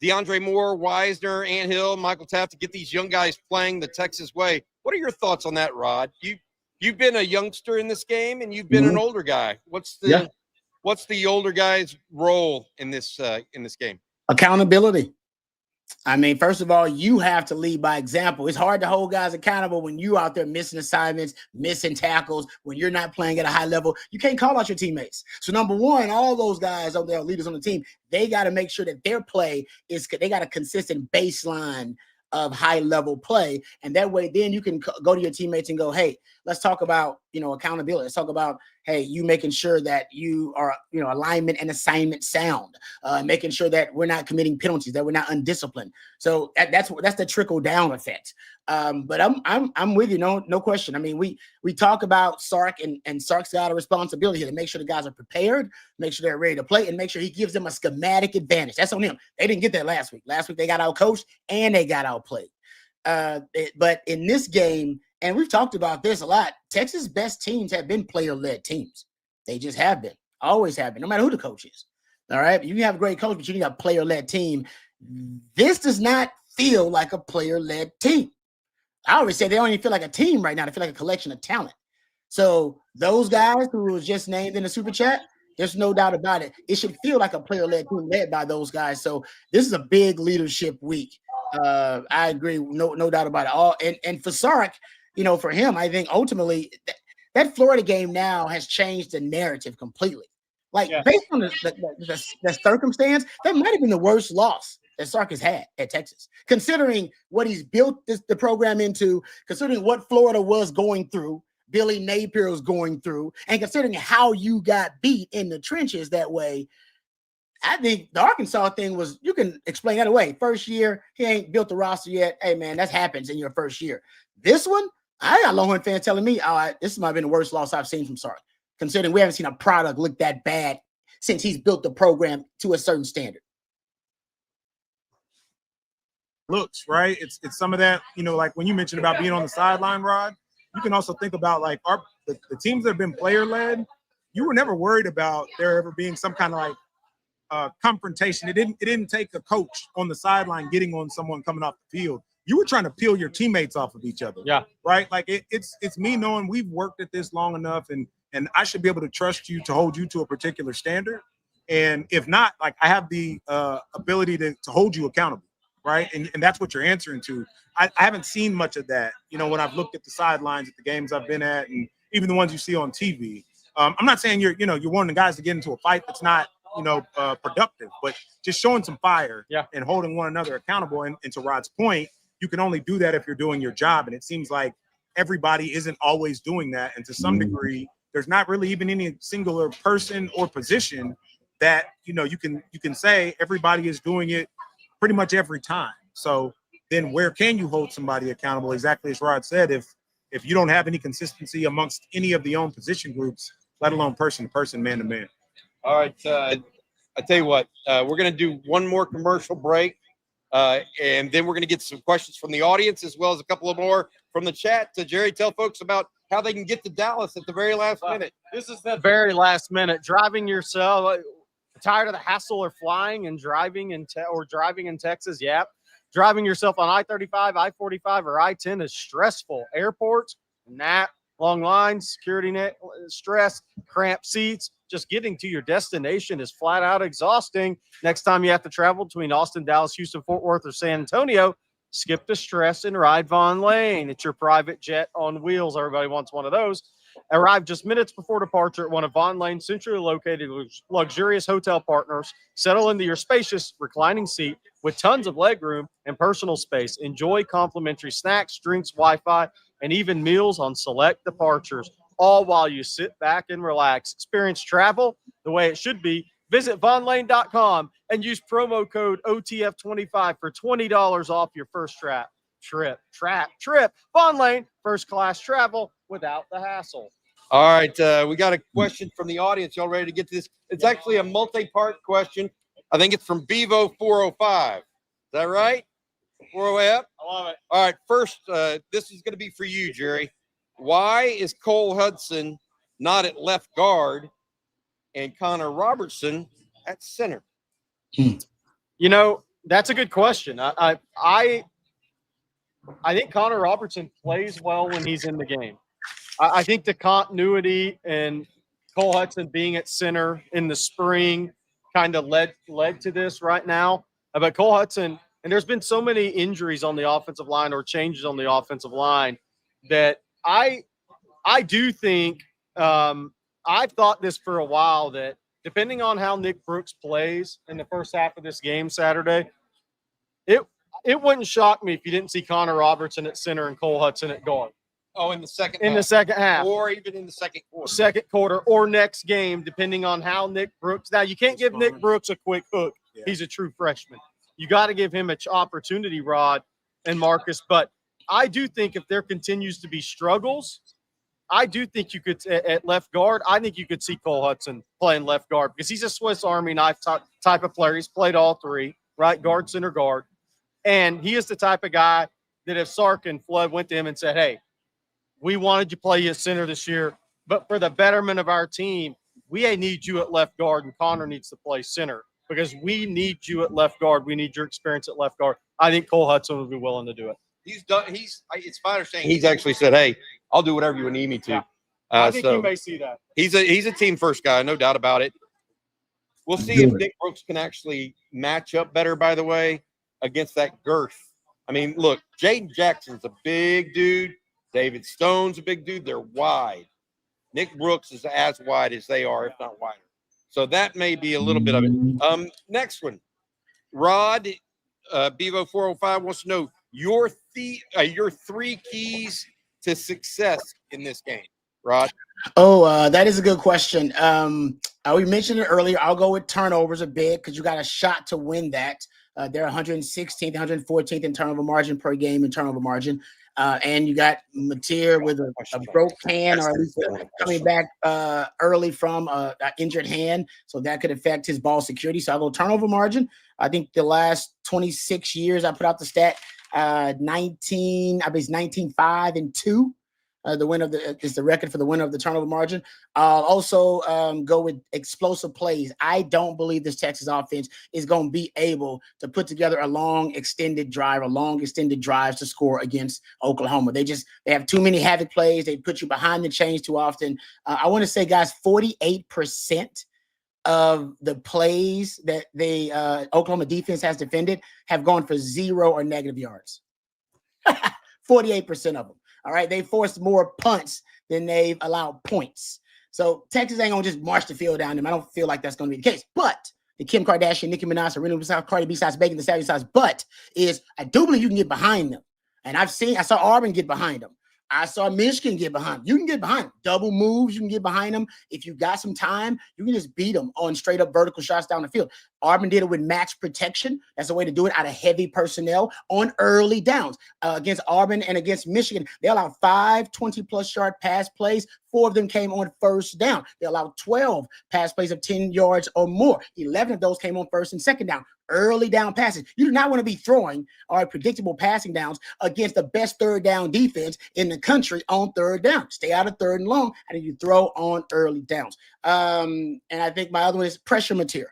S1: DeAndre Moore, Wisner, Anthill, Michael Taft, to get these young guys playing the Texas way. What are your thoughts on that, Rod? You've been a youngster in this game, and you've been an older guy. What's the older guy's role in this game?
S3: Accountability. I mean, first of all, you have to lead by example. It's hard to hold guys accountable when you're out there missing assignments, missing tackles, when you're not playing at a high level. You can't call out your teammates. So number one, all those guys out there, leaders on the team, they got to make sure that their play they got a consistent baseline of high level play. And that way, then you can go to your teammates and go, hey, let's talk about, accountability. Let's talk about, hey, you making sure that you are, alignment and assignment sound, making sure that we're not committing penalties, that we're not undisciplined. So that's the trickle down effect. But I'm with you. No question. I mean, we talk about Sark and Sark's got a responsibility here to make sure the guys are prepared, make sure they're ready to play, and make sure he gives them a schematic advantage. That's on him. They didn't get that last week. Last week they got outcoached and they got outplayed. But in this game, and we've talked about this a lot, Texas' best teams have been player-led teams. They just have been, always have been, no matter who the coach is. All right, you can have a great coach, but you need a player-led team. This does not feel like a player-led team. I always say they don't even feel like a team right now. They feel like a collection of talent. So those guys who was just named in the super chat, there's no doubt about it. It should feel like a player-led team led by those guys. So this is a big leadership week. I agree, no doubt about it. All and for Sark, for him, I think ultimately that Florida game now has changed the narrative completely. Like based on the circumstance, that might have been the worst loss that Sark has had at Texas, considering what he's built the program into, considering what Florida was going through, Billy Napier was going through, and considering how you got beat in the trenches that way. I think the Arkansas thing was, you can explain that away. First year, he ain't built the roster yet. Hey, man, that happens in your first year. This one, I got Longhorn fans telling me, this might have been the worst loss I've seen from Sark, considering we haven't seen a product look that bad since he's built the program to a certain standard.
S2: Looks, right? It's some of that, like when you mentioned about being on the sideline, Rod, you can also think about like the teams that have been player-led, you were never worried about there ever being some kind of like confrontation. It didn't take a coach on the sideline getting on someone coming off the field. You were trying to peel your teammates off of each other.
S4: Yeah.
S2: Right. Like it's me knowing we've worked at this long enough, and I should be able to trust you to hold you to a particular standard. And if not, like I have the ability to hold you accountable. Right. And that's what you're answering to. I haven't seen much of that, when I've looked at the sidelines at the games I've been at, and even the ones you see on TV. I'm not saying you're wanting the guys to get into a fight that's not, productive, but just showing some fire and holding one another accountable. And to Rod's point, you can only do that if you're doing your job. And it seems like everybody isn't always doing that. And to some degree, there's not really even any singular person or position that, you can say everybody is doing it pretty much every time. So then where can you hold somebody accountable? Exactly as Rod said, if you don't have any consistency amongst any of the own position groups, let alone person to person, man to man.
S1: All right. I tell you what, we're going to do one more commercial break, and then we're going to get some questions from the audience as well as a couple of more from the chat. Jerry, tell folks about how they can get to Dallas at the very last minute.
S4: This is the very last minute. Driving yourself, tired of the hassle of flying and driving in Texas? Yeah. Driving yourself on I-35, I-45, or I-10 is stressful. Airports, long lines, security net, stress, cramped seats. Just getting to your destination is flat out exhausting. Next time you have to travel between Austin, Dallas, Houston, Fort Worth, or San Antonio, skip the stress and ride Von Lane. It's your private jet on wheels. Everybody wants one of those. Arrive just minutes before departure at one of Von Lane's centrally located luxurious hotel partners. Settle into your spacious reclining seat with tons of legroom and personal space. Enjoy complimentary snacks, drinks, Wi-Fi, and even meals on select departures, all while you sit back and relax. Experience travel the way it should be. Visit vonlane.com and use promo code OTF25 for $20 off your first trip. Von Lane, first class travel without the hassle.
S1: All right. We got a question from the audience. Y'all ready to get to this? It's actually a multi-part question. I think it's from Bevo 405. Is that right? 405?
S4: I love it.
S1: All right. First, this is going to be for you, Jerry. Why is Cole Hudson not at left guard and Connor Robertson at center?
S4: That's a good question. I think Connor Robertson plays well when he's in the game. I think the continuity and Cole Hudson being at center in the spring kind of led to this right now. But Cole Hudson, and there's been so many injuries on the offensive line or changes on the offensive line that I do think I've thought this for a while that depending on how Nick Brooks plays in the first half of this game Saturday, it wouldn't shock me if you didn't see Connor Robertson at center and Cole Hudson at guard.
S1: Oh, in the second
S4: half.
S1: Or even in the second quarter.
S4: Second quarter or next game, depending on how Nick Brooks. Now, you can't give Nick Brooks a quick hook. Yeah. He's a true freshman. You got to give him an opportunity, Rod and Marcus. But I do think if there continues to be struggles, I do think you could, at left guard, I think you could see Cole Hudson playing left guard because he's a Swiss Army knife type of player. He's played all three, right? Guard, center, guard. And he is the type of guy that if Sark and Flood went to him and said, hey, we wanted you to play at center this year, but for the betterment of our team, we need you at left guard, and Connor needs to play center because we need you at left guard. We need your experience at left guard. I think Cole Hudson would be willing to do it.
S1: It's my understanding he's actually said, hey, I'll do whatever you need me to.
S4: Yeah. I think you may see that.
S1: He's a team first guy, no doubt about it. We'll see if Nick Brooks can actually match up better, by the way, against that girth. I mean, look, Jaden Jackson's a big dude. David Stone's a big dude. They're wide. Nick Brooks is as wide as they are, if not wider. So that may be a little bit of it. Next one. Rod, Bevo 405 wants to know your three keys to success in this game. Rod?
S3: That is a good question. We mentioned it earlier. I'll go with turnovers a bit because you got a shot to win that. They're 116th, 114th in turnover margin per game in turnover margin. And you got Mateer with a broke hand or at least coming back early from an injured hand. So that could affect his ball security. So I'll go turnover margin. I think the last 26 years, I put out the stat, 19, I believe it's 19-5-2 The winner of the is the record for the winner of the turnover margin. I'll also go with explosive plays. I don't believe this Texas offense is going to be able to put together a long extended drives to score against Oklahoma. They have too many havoc plays. They put you behind the chains too often. I want to say, guys, 48% of the plays that the Oklahoma defense has defended have gone for 0 or negative yards. 48% of them. All right. They forced more punts than they've allowed points. So Texas ain't going to just march the field down them. I don't feel like that's going to be the case. But the Kim Kardashian, Nicki Minaj, Serena, Cardi B size bacon, the Savage size butt is I do believe you can get behind them. And I saw Auburn get behind them. I saw Michigan get behind them. You can get behind them. Double moves, you can get behind them. If you got some time, you can just beat them on straight up vertical shots down the field. Auburn did it with match protection. That's a way to do it out of heavy personnel on early downs. Against Auburn and against Michigan, they allowed 5 20-plus yard pass plays. 4 of them came on first down. They allowed 12 pass plays of 10 yards or more. 11 of those came on first and second down. Early down passes. You do not want to be throwing predictable passing downs against the best third down defense in the country on third down. Stay out of third and long, and you throw on early downs. And I think my other one is pressure material.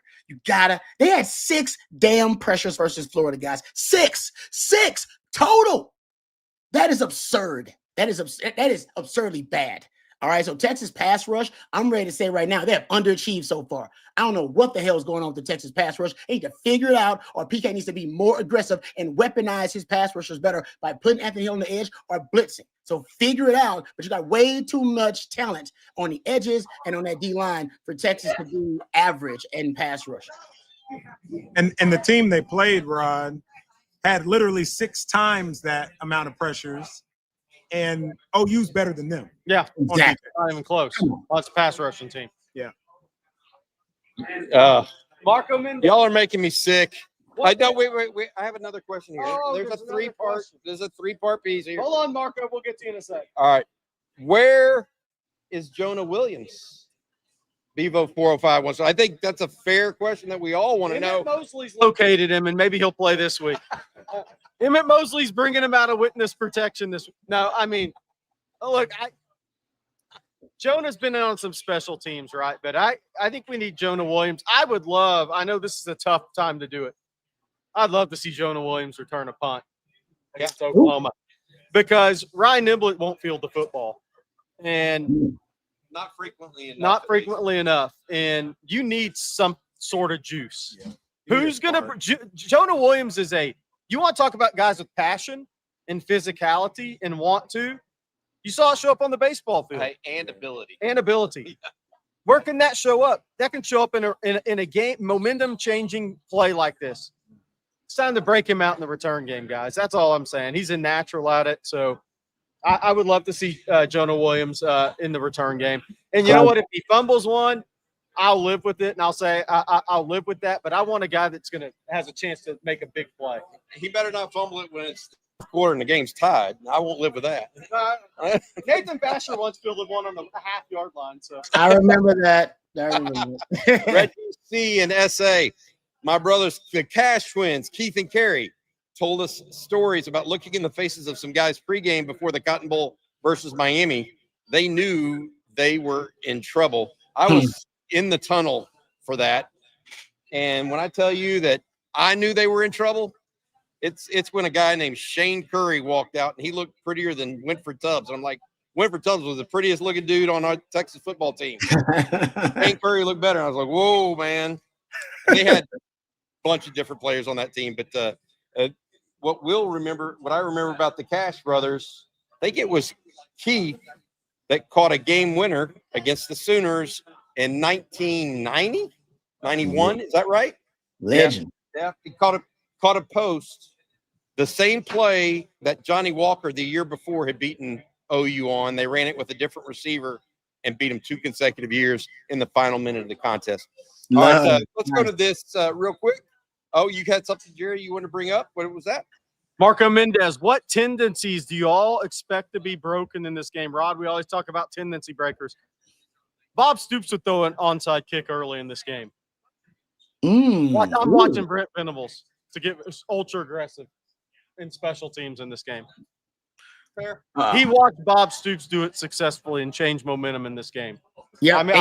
S3: They had 6 damn pressures versus Florida, guys. 6 total. That is absurd. That is absurdly bad. All right, so Texas pass rush, I'm ready to say right now, they have underachieved so far. I don't know what the hell is going on with the Texas pass rush. They need to figure it out, or PK needs to be more aggressive and weaponize his pass rushers better by putting Anthony Hill on the edge or blitzing. So figure it out, but you got way too much talent on the edges and on that D-line for Texas to be average in pass rush.
S2: And the team they played, Rod, had literally 6 times that amount of pressures. And OU's better than them.
S4: Yeah,
S3: Exactly.
S4: not even close. That's a pass rushing team.
S2: Yeah.
S4: Marco Mendez.
S1: Y'all are making me sick. Wait. I have another question here.
S4: Oh,
S1: there's a 3-part piece here.
S4: Hold on, Marco. We'll get to you in a sec.
S1: All right. Where is Jonah Williams? Bevo 405 So I think that's a fair question that we all want to know.
S4: Mosley's located him, and maybe he'll play this week. Emmett Mosley's bringing him out of witness protection this week. No, I mean, look, Jonah's been on some special teams, right? But I think we need Jonah Williams. I know this is a tough time to do it. I'd love to see Jonah Williams return a punt against Oklahoma because Ryan Niblett won't field the football. And
S1: not frequently enough.
S4: And you need some sort of juice.
S2: Yeah.
S4: Who's going to – Jonah Williams is you want to talk about guys with passion and physicality and want to? You saw it show up on the baseball field.
S1: And ability.
S4: Yeah. Where can that show up? That can show up in a game, momentum-changing play like this. It's time to break him out in the return game, guys. That's all I'm saying. He's a natural at it. So I would love to see Jonah Williams in the return game. And you know what? If he fumbles one, I'll live with it, and I'll say I'll live with that. But I want a guy that's has a chance to make a big play.
S1: He better not fumble it when it's the quarter and the game's tied. I won't live with that.
S4: Nathan Basher once fielded one on the half-yard line. So
S3: I remember that.
S1: Reggie C and SA, my brothers, the Cash twins, Keith and Carrie, told us stories about looking in the faces of some guys pregame before the Cotton Bowl versus Miami. They knew they were in trouble. I was in the tunnel for that. And when I tell you that I knew they were in trouble, it's when a guy named Shane Curry walked out and he looked prettier than Winfred Tubbs. I'm like, Winfred Tubbs was the prettiest looking dude on our Texas football team. Shane Curry looked better. I was like, whoa, man. They had a bunch of different players on that team. But what I remember about the Cash brothers, I think it was Keith that caught a game winner against the Sooners in 1990, 91. Is that right?
S3: Legend.
S1: Yeah. He caught a post, the same play that Johnny Walker the year before had beaten OU on. They ran it with a different receiver and beat him 2 consecutive years in the final minute of the contest. All right, let's go to this real quick. Oh, you had something, Jerry, you want to bring up? What was that?
S4: Marco Mendez, what tendencies do you all expect to be broken in this game? Rod, we always talk about tendency breakers. Bob Stoops would throw an onside kick early in this game. I'm watching Brent Venables to get ultra aggressive in special teams in this game.
S1: fair.
S4: He watched Bob Stoops do it successfully and change momentum in this game.
S3: Yeah,
S4: I mean,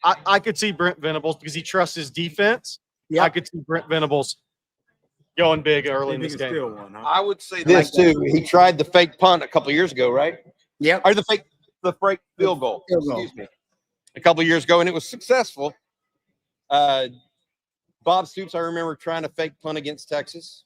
S4: I could see Brent Venables because he trusts his defense.
S3: Yeah.
S4: I could see Brent Venables going big early in
S2: Maybe
S4: this
S2: he can
S4: game.
S2: steal one, huh?
S1: I would say this
S3: like
S1: too. He tried the fake punt a couple years ago, right?
S3: Yep.
S1: Or the fake field goal.
S3: Field goal.
S1: Excuse me. A couple years ago, and it was successful. Bob Stoops, I remember trying to fake punt against Texas.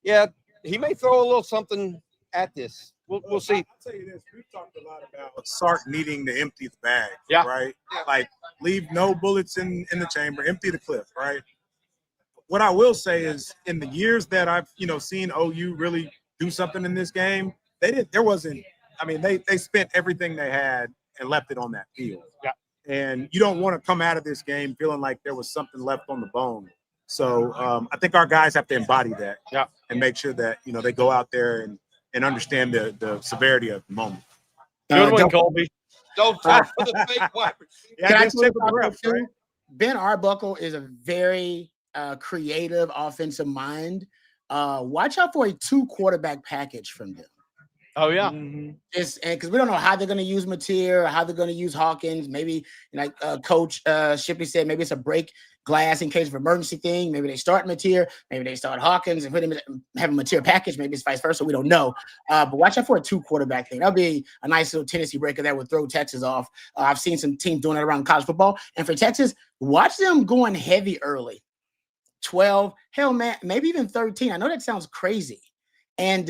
S1: Yeah, he may throw a little something at this. We'll see.
S2: I'll tell you this: we've talked a lot about Sark needing to empty the bag,
S4: Yeah.
S2: right? Like leave no bullets in the chamber, empty the clip, right? What I will say is, in the years that I've seen OU really do something in this game, there wasn't. I mean, they spent everything they had and left it on that field.
S4: Yeah.
S2: And you don't want to come out of this game feeling like there was something left on the bone. So I think our guys have to embody that, and make sure that they go out there and understand the severity of the moment.
S4: Good one, Colby.
S1: Don't talk for the fake wipers.
S2: Yeah,
S3: Can I
S2: just
S3: tell you
S2: check with the
S3: something
S2: refs,
S3: too?
S2: right?
S3: Ben Arbuckle is a very creative offensive mind. Watch out for a 2-quarterback package from them.
S4: Oh, yeah.
S3: Just because we don't know how they're going to use Mateer, how they're going to use Hawkins. Maybe, like Coach Shipley said, maybe it's a break glass in case of emergency thing. Maybe they start Mateer, maybe they start Hawkins and put him have a Mateer package. Maybe it's vice versa. We don't know. But watch out for a 2-quarterback thing. That'll be a nice little Tennessee breaker that would throw Texas off. I've seen some teams doing it around college football. And for Texas, watch them going heavy early. 12, hell, man, maybe even 13. I know that sounds crazy. And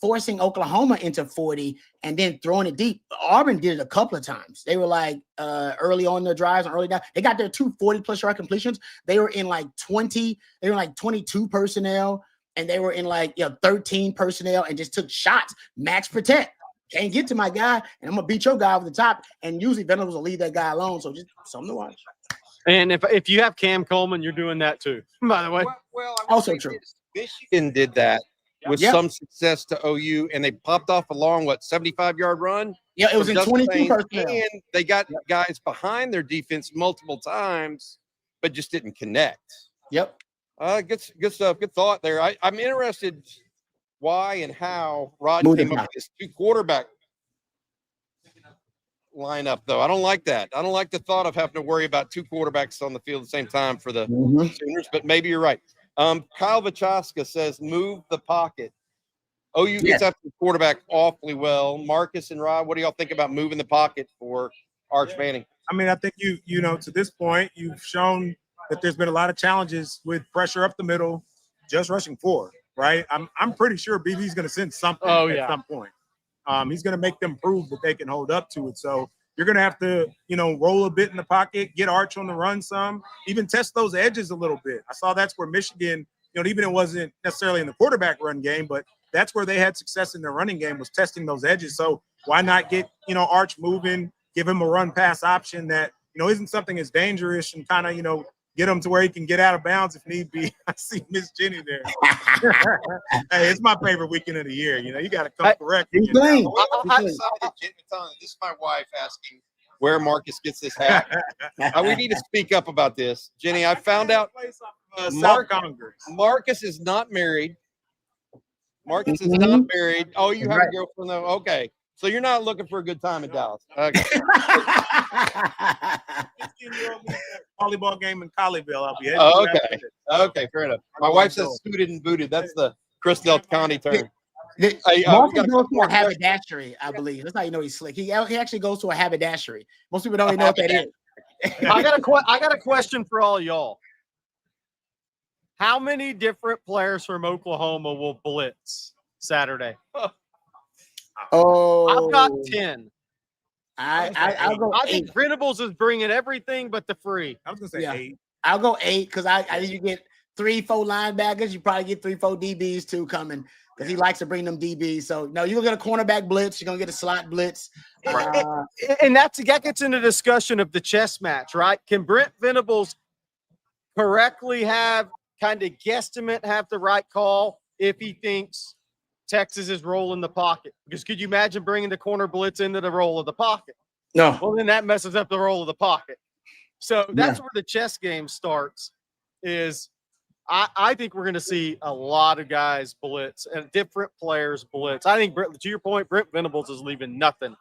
S3: forcing Oklahoma into 40 and then throwing it deep. Auburn did it a couple of times. They were like early on their drives and early down. They got their 2 40+ yard completions. They were in like 20. They were in like 22 personnel, and they were in like 13 personnel and just took shots. Max protect. Can't get to my guy, and I'm gonna beat your guy over the top. And usually Venables will leave that guy alone. So just something to watch.
S4: And if you have Cam Coleman, you're doing that too. By the way,
S1: Well,
S3: Also true.
S1: Michigan did that with some success to OU, and they popped off a long 75-yard run.
S3: Yeah, it was
S1: from
S3: in
S1: Justin
S3: 22
S1: Payne,
S3: personnel.
S1: and they got guys behind their defense multiple times, but just didn't connect.
S3: Yep.
S1: Good stuff. Good thought there. I'm interested why and how Rod
S3: Move
S1: came
S3: the
S1: up with this 2-quarterback lineup, though. I don't like that. I don't like the thought of having to worry about 2 quarterbacks on the field at the same time for the Sooners, but maybe you're right. Kyle Vachaska says, move the pocket. OU gets after the quarterback awfully well. Marcus and Rod, what do y'all think about moving the pocket for Arch Manning?
S2: I mean, I think you know, to this point, you've shown that there's been a lot of challenges with pressure up the middle, just rushing forward, right? I'm pretty sure BB's going to send something at some point. He's going to make them prove that they can hold up to it. So you're going to have to, roll a bit in the pocket, get Arch on the run some, even test those edges a little bit. I saw that's where Michigan, even it wasn't necessarily in the quarterback run game, but that's where they had success in their running game, was testing those edges. So why not get, Arch moving, give him a run pass option that, isn't something as dangerous, and kind of, get him to where he can get out of bounds if need be. I see Miss Jenny there. Hey, it's my favorite weekend of the year. You got to come correct.
S3: He's playing.
S1: This is my wife asking where Marcus gets this hat. We need to speak up about this. Jenny, I found out Marcus is not married. Marcus is not married. Oh, you have a girlfriend, though? Okay. So you're not looking for a good time in Dallas. Okay.
S2: Volleyball game in Colleyville. I'll be
S1: Okay, fair enough. My wife says suited and booted. That's the Chris Del Conte term.
S3: Marcus goes to a haberdashery, I believe. That's how you know he's slick. He actually goes to a haberdashery. Most people don't even know what that is.
S4: I got a question for all y'all. How many different players from Oklahoma will blitz Saturday?
S3: Oh,
S4: I've got 10.
S3: I'll go
S4: I
S3: 8.
S4: think Venables is bringing everything but the free.
S2: I was gonna say 8.
S3: I'll go 8 because I think you get 3-4 linebackers. You probably get 3-4 DBs too coming, because he likes to bring them DBs. So no, you're gonna get a cornerback blitz. You're gonna get a slot blitz.
S4: And that gets into the discussion of the chess match, right? Can Brent Venables correctly have the right call if he thinks Texas is rolling the pocket? Because could you imagine bringing the corner blitz into the roll of the pocket?
S3: No.
S4: Well, then that messes up the roll of the pocket. So that's where the chess game starts, is I think we're going to see a lot of guys blitz and different players blitz. I think, to your point, Brent Venables is leaving nothing.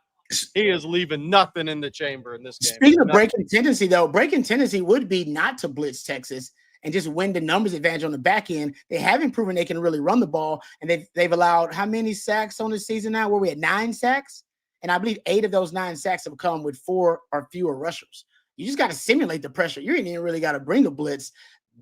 S4: He is leaving nothing in the chamber in this game.
S3: Speaking of breaking tendency, though, breaking tendency would be not to blitz Texas and just win the numbers advantage on the back end. They haven't proven they can really run the ball, and they've allowed how many sacks on the season now? Where we at 9 sacks, and I believe 8 of those 9 sacks have come with 4 or fewer rushers. You just got to simulate the pressure. You ain't even really got to bring a blitz.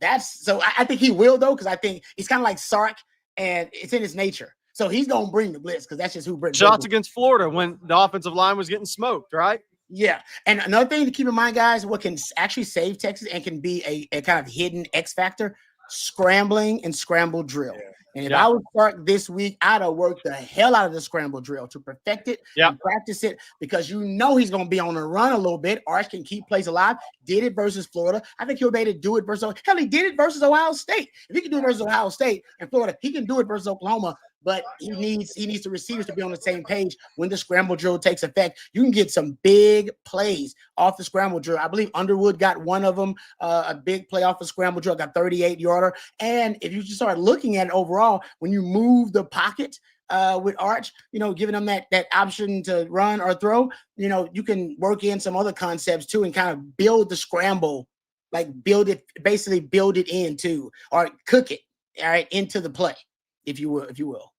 S3: I think he will, though, because I think he's kind of like Sark, and it's in his nature. So he's gonna bring the blitz because that's just who Brent.
S4: Shots against Florida when the offensive line was getting smoked, right?
S3: Yeah, and another thing to keep in mind, guys, what can actually save Texas and can be a kind of hidden X factor: scrambling and scramble drill. Yeah. And if I would start this week, I'd have worked the hell out of the scramble drill to perfect it and practice it, because you know he's going to be on the run a little bit. Arch can keep plays alive. Did it versus Florida. I think he'll be able to do it versus – hell, he did it versus Ohio State. If he can do it versus Ohio State and Florida, he can do it versus Oklahoma. But he needs the receivers to be on the same page when the scramble drill takes effect. You can get some big plays off the scramble drill. I believe Underwood got one of them, a big play off the scramble drill, got 38-yarder. And if you just start looking at it overall, when you move the pocket with Arch, giving them that option to run or throw, you can work in some other concepts too and kind of build the scramble, like build it into, or cook it, all right, into the play, if you will.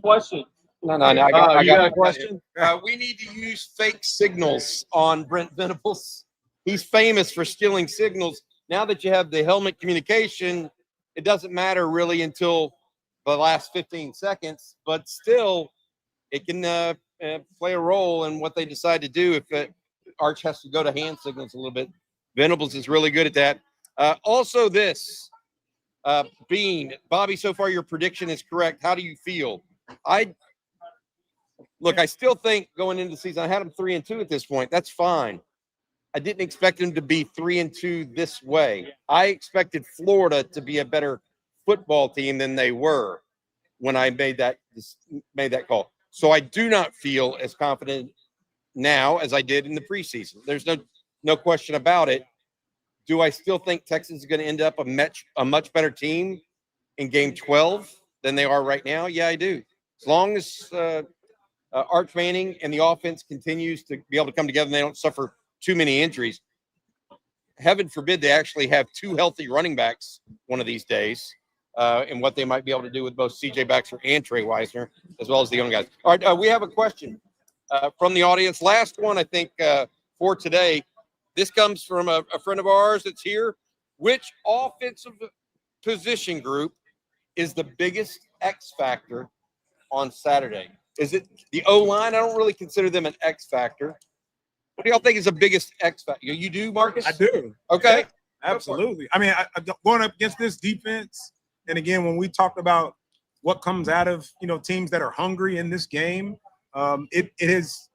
S4: Question.
S1: No. I got
S4: a question.
S1: We need to use fake signals on Brent Venables. He's famous for stealing signals. Now that you have the helmet communication, it doesn't matter really until the last 15 seconds, but still it can play a role in what they decide to do if Arch has to go to hand signals a little bit. Venables is really good at that. Also this, Bean, Bobby, so far your prediction is correct. How do you feel? I still think going into the season, I had them 3-2 at this point. That's fine. I didn't expect them to be 3-2 this way. I expected Florida to be a better football team than they were when I made that call. So I do not feel as confident now as I did in the preseason. There's no question about it. Do I still think Texas is going to end up a much better team in game 12 than they are right now? Yeah, I do. As long as Arch Manning and the offense continues to be able to come together and they don't suffer too many injuries. Heaven forbid they actually have 2 healthy running backs one of these days, and what they might be able to do with both C.J. Baxter and Trey Wisner, as well as the young guys. All right, we have a question from the audience. Last one, I think, for today. This comes from a friend of ours that's here. Which offensive position group is the biggest X factor on Saturday? Is it the O-line? I don't really consider them an X factor. What do y'all think is the biggest X factor? You do, Marcus?
S2: I do.
S1: Okay.
S2: Yeah, absolutely. I mean, going up against this defense, and again, when we talked about what comes out of teams that are hungry in this game, it is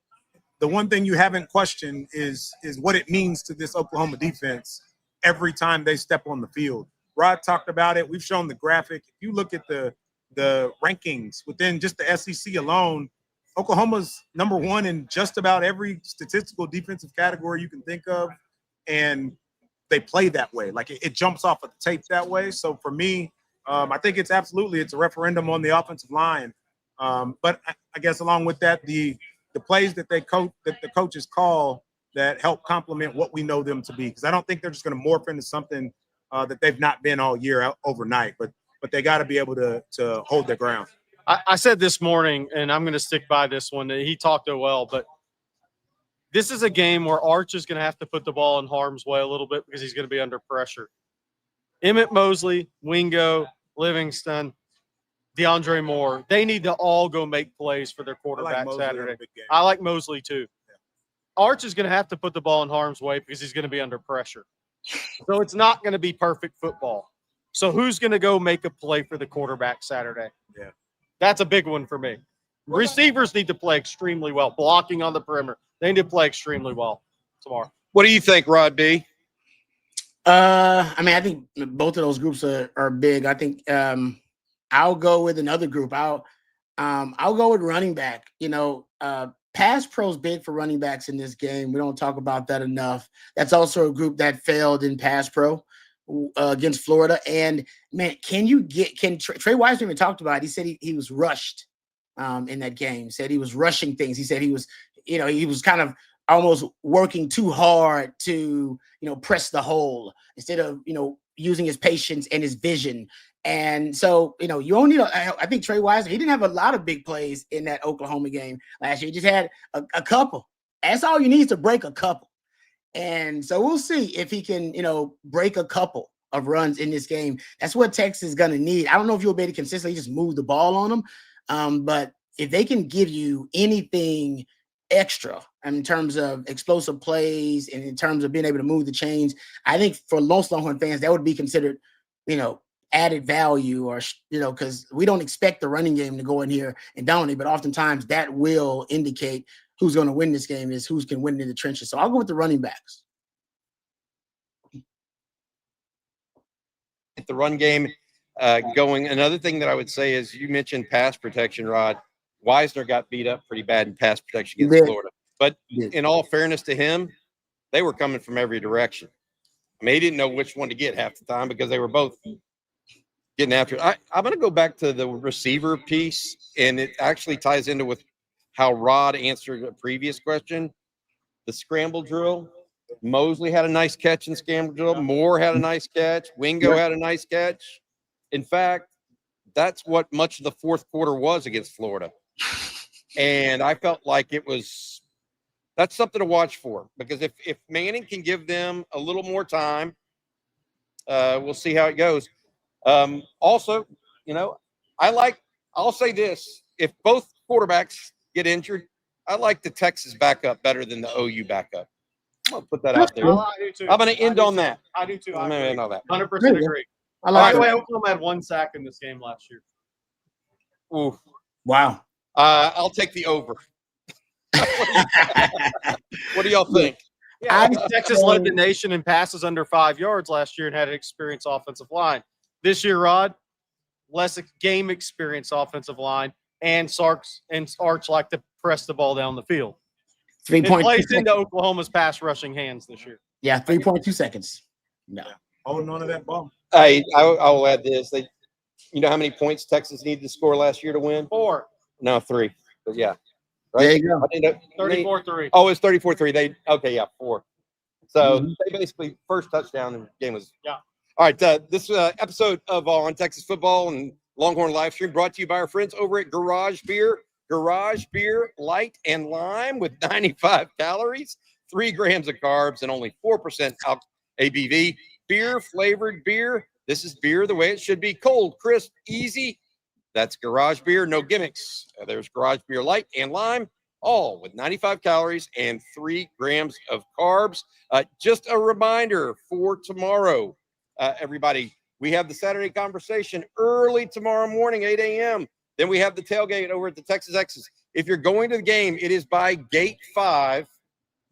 S2: the one thing you haven't questioned is what it means to this Oklahoma defense every time they step on the field. Rod talked about it. We've shown the graphic. If you look at the rankings within just the SEC alone, Oklahoma's number 1 in just about every statistical defensive category you can think of, and they play that way. Like it jumps off of the tape that way. So for me, I think it's a referendum on the offensive line. But I guess along with that, the plays that the coaches call that help complement what we know them to be, because I don't think they're just going to morph into something that they've not been all year overnight. But they got to be able to hold their ground.
S4: I said this morning, and I'm going to stick by this one. He talked it well, but this is a game where Arch is going to have to put the ball in harm's way a little bit because he's going to be under pressure. Emmett Mosley, Wingo, Livingston, DeAndre Moore, they need to all go make plays for their quarterback Saturday. I like Mosley too. Yeah. Arch is going to have to put the ball in harm's way because he's going to be under pressure. So it's not going to be perfect football. So who's going to go make a play for the quarterback Saturday?
S2: Yeah.
S4: That's a big one for me. Receivers need to play extremely well. Blocking on the perimeter, they need to play extremely well tomorrow.
S1: What do you think, Rod B?
S3: I think both of those groups are big. I think I'll go with another group. I'll go with running back. Pass pro's big for running backs in this game. We don't talk about that enough. That's also a group that failed in pass pro, against Florida. And man, Trey Wiseman even talked about it. He said he was rushed in that game. Said he was rushing things. He said he was kind of almost working too hard to, press the hole instead of, using his patience and his vision. And so, you only I think Trey Wiseman, he didn't have a lot of big plays in that Oklahoma game last year. He just had a couple. That's all you need to break a couple. And so we'll see if he can, break a couple of runs in this game. That's what Texas is going to need. I don't know if you'll be able to consistently just move the ball on them. But if they can give you anything extra in terms of explosive plays and in terms of being able to move the chains, I think for most Longhorn fans, that would be considered, added value, or, because we don't expect the running game to go in here and dominate, but oftentimes that will indicate who's going to win this game is who's can win in the trenches. So I'll go with the running backs.
S1: The run game going. Another thing that I would say is, you mentioned pass protection, Rod. Wisner got beat up pretty bad in pass protection against Florida. But in all fairness to him, they were coming from every direction. I mean, he didn't know which one to get half the time because they were both getting after it. I'm going to go back to the receiver piece, and it actually ties into with how Rod answered a previous question. The scramble drill. Mosley had a nice catch in scramble drill. Moore had a nice catch. Wingo had a nice catch. In fact, that's what much of the fourth quarter was against Florida. And I felt like that's something to watch for, because if Manning can give them a little more time, we'll see how it goes. Also, I'll say this: if both quarterbacks get injured, I like the Texas backup better than the OU backup. I'm gonna put that out there.
S4: I do too.
S1: I'm gonna end on that.
S4: I do too.
S1: I'm gonna end on that.
S4: 100% agree. By the way, Oklahoma had 1 sack in this game last year.
S1: Ooh.
S3: Wow.
S1: I'll take the over. What do y'all think?
S4: Yeah, Texas led the nation in passes under 5 yards last year and had an experienced offensive line. This year, Rod, less game experience offensive line, and Arch like to press the ball down the fild. It plays into Oklahoma's pass rushing hands this year.
S3: Yeah, 3.2 seconds. No.
S2: Holding on to that ball.
S1: I will add this. You know how many points Texas needed to score last year to win?
S4: 4.
S1: No, 3. But yeah. Right?
S3: There you go.
S4: 34-3.
S1: Oh, it's 34-3. 4. So they basically first touchdown in the game was.
S4: Yeah.
S1: All right. This episode of On Texas Football and Longhorn Livestream brought to you by our friends over at Garage Beer. Garage Beer, light and lime with 95 calories, 3 grams of carbs, and only 4% ABV. Beer flavored beer. This is beer the way it should be: cold, crisp, easy. That's Garage Beer, no gimmicks. There's Garage Beer light and lime, all with 95 calories and 3 grams of carbs. Just a reminder for tomorrow, everybody, we have the Saturday conversation early tomorrow morning, 8 a.m. Then we have the tailgate over at the Texas X's. If you're going to the game, it is by gate 5,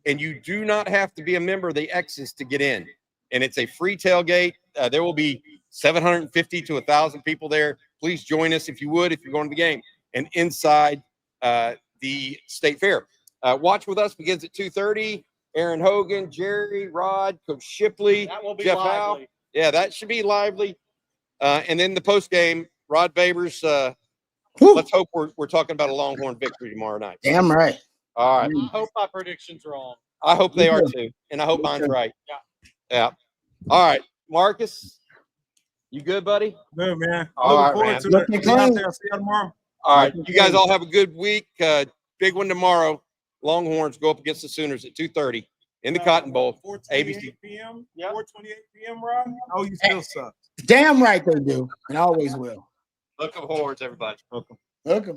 S1: and you do not have to be a member of the X's to get in. And it's a free tailgate. There will be 750 to 1,000 people there. Please join us if you would, if you're going to the game. And inside the State Fair. Watch with Us begins at 2:30. Aaron Hogan, Jerry, Rod, Coach Shipley,
S4: That will be
S1: Jeff
S4: lively.
S1: Howe. Yeah, that should be lively. And then the post game, Rod Babers. Let's hope we're talking about a Longhorn victory tomorrow night.
S3: Damn right.
S1: All right.
S4: I hope my prediction's wrong.
S1: I hope they are too. And I hope mine's right. Yeah. All right. Marcus, you good, buddy?
S2: Good, man.
S1: All right,
S2: Looking
S1: man.
S2: forward to it. See you out there. See you tomorrow.
S1: All right. You guys all have a good week. Big one tomorrow. Longhorns go up against the Sooners at 2:30 in the Cotton Bowl.
S2: 4:28
S1: ABC.
S2: p.m.
S4: Yep.
S2: 4:28 p.m. Rob. Oh, you still suck.
S3: Damn right they do, and always will.
S1: Look of hordes, everybody.
S3: Welcome.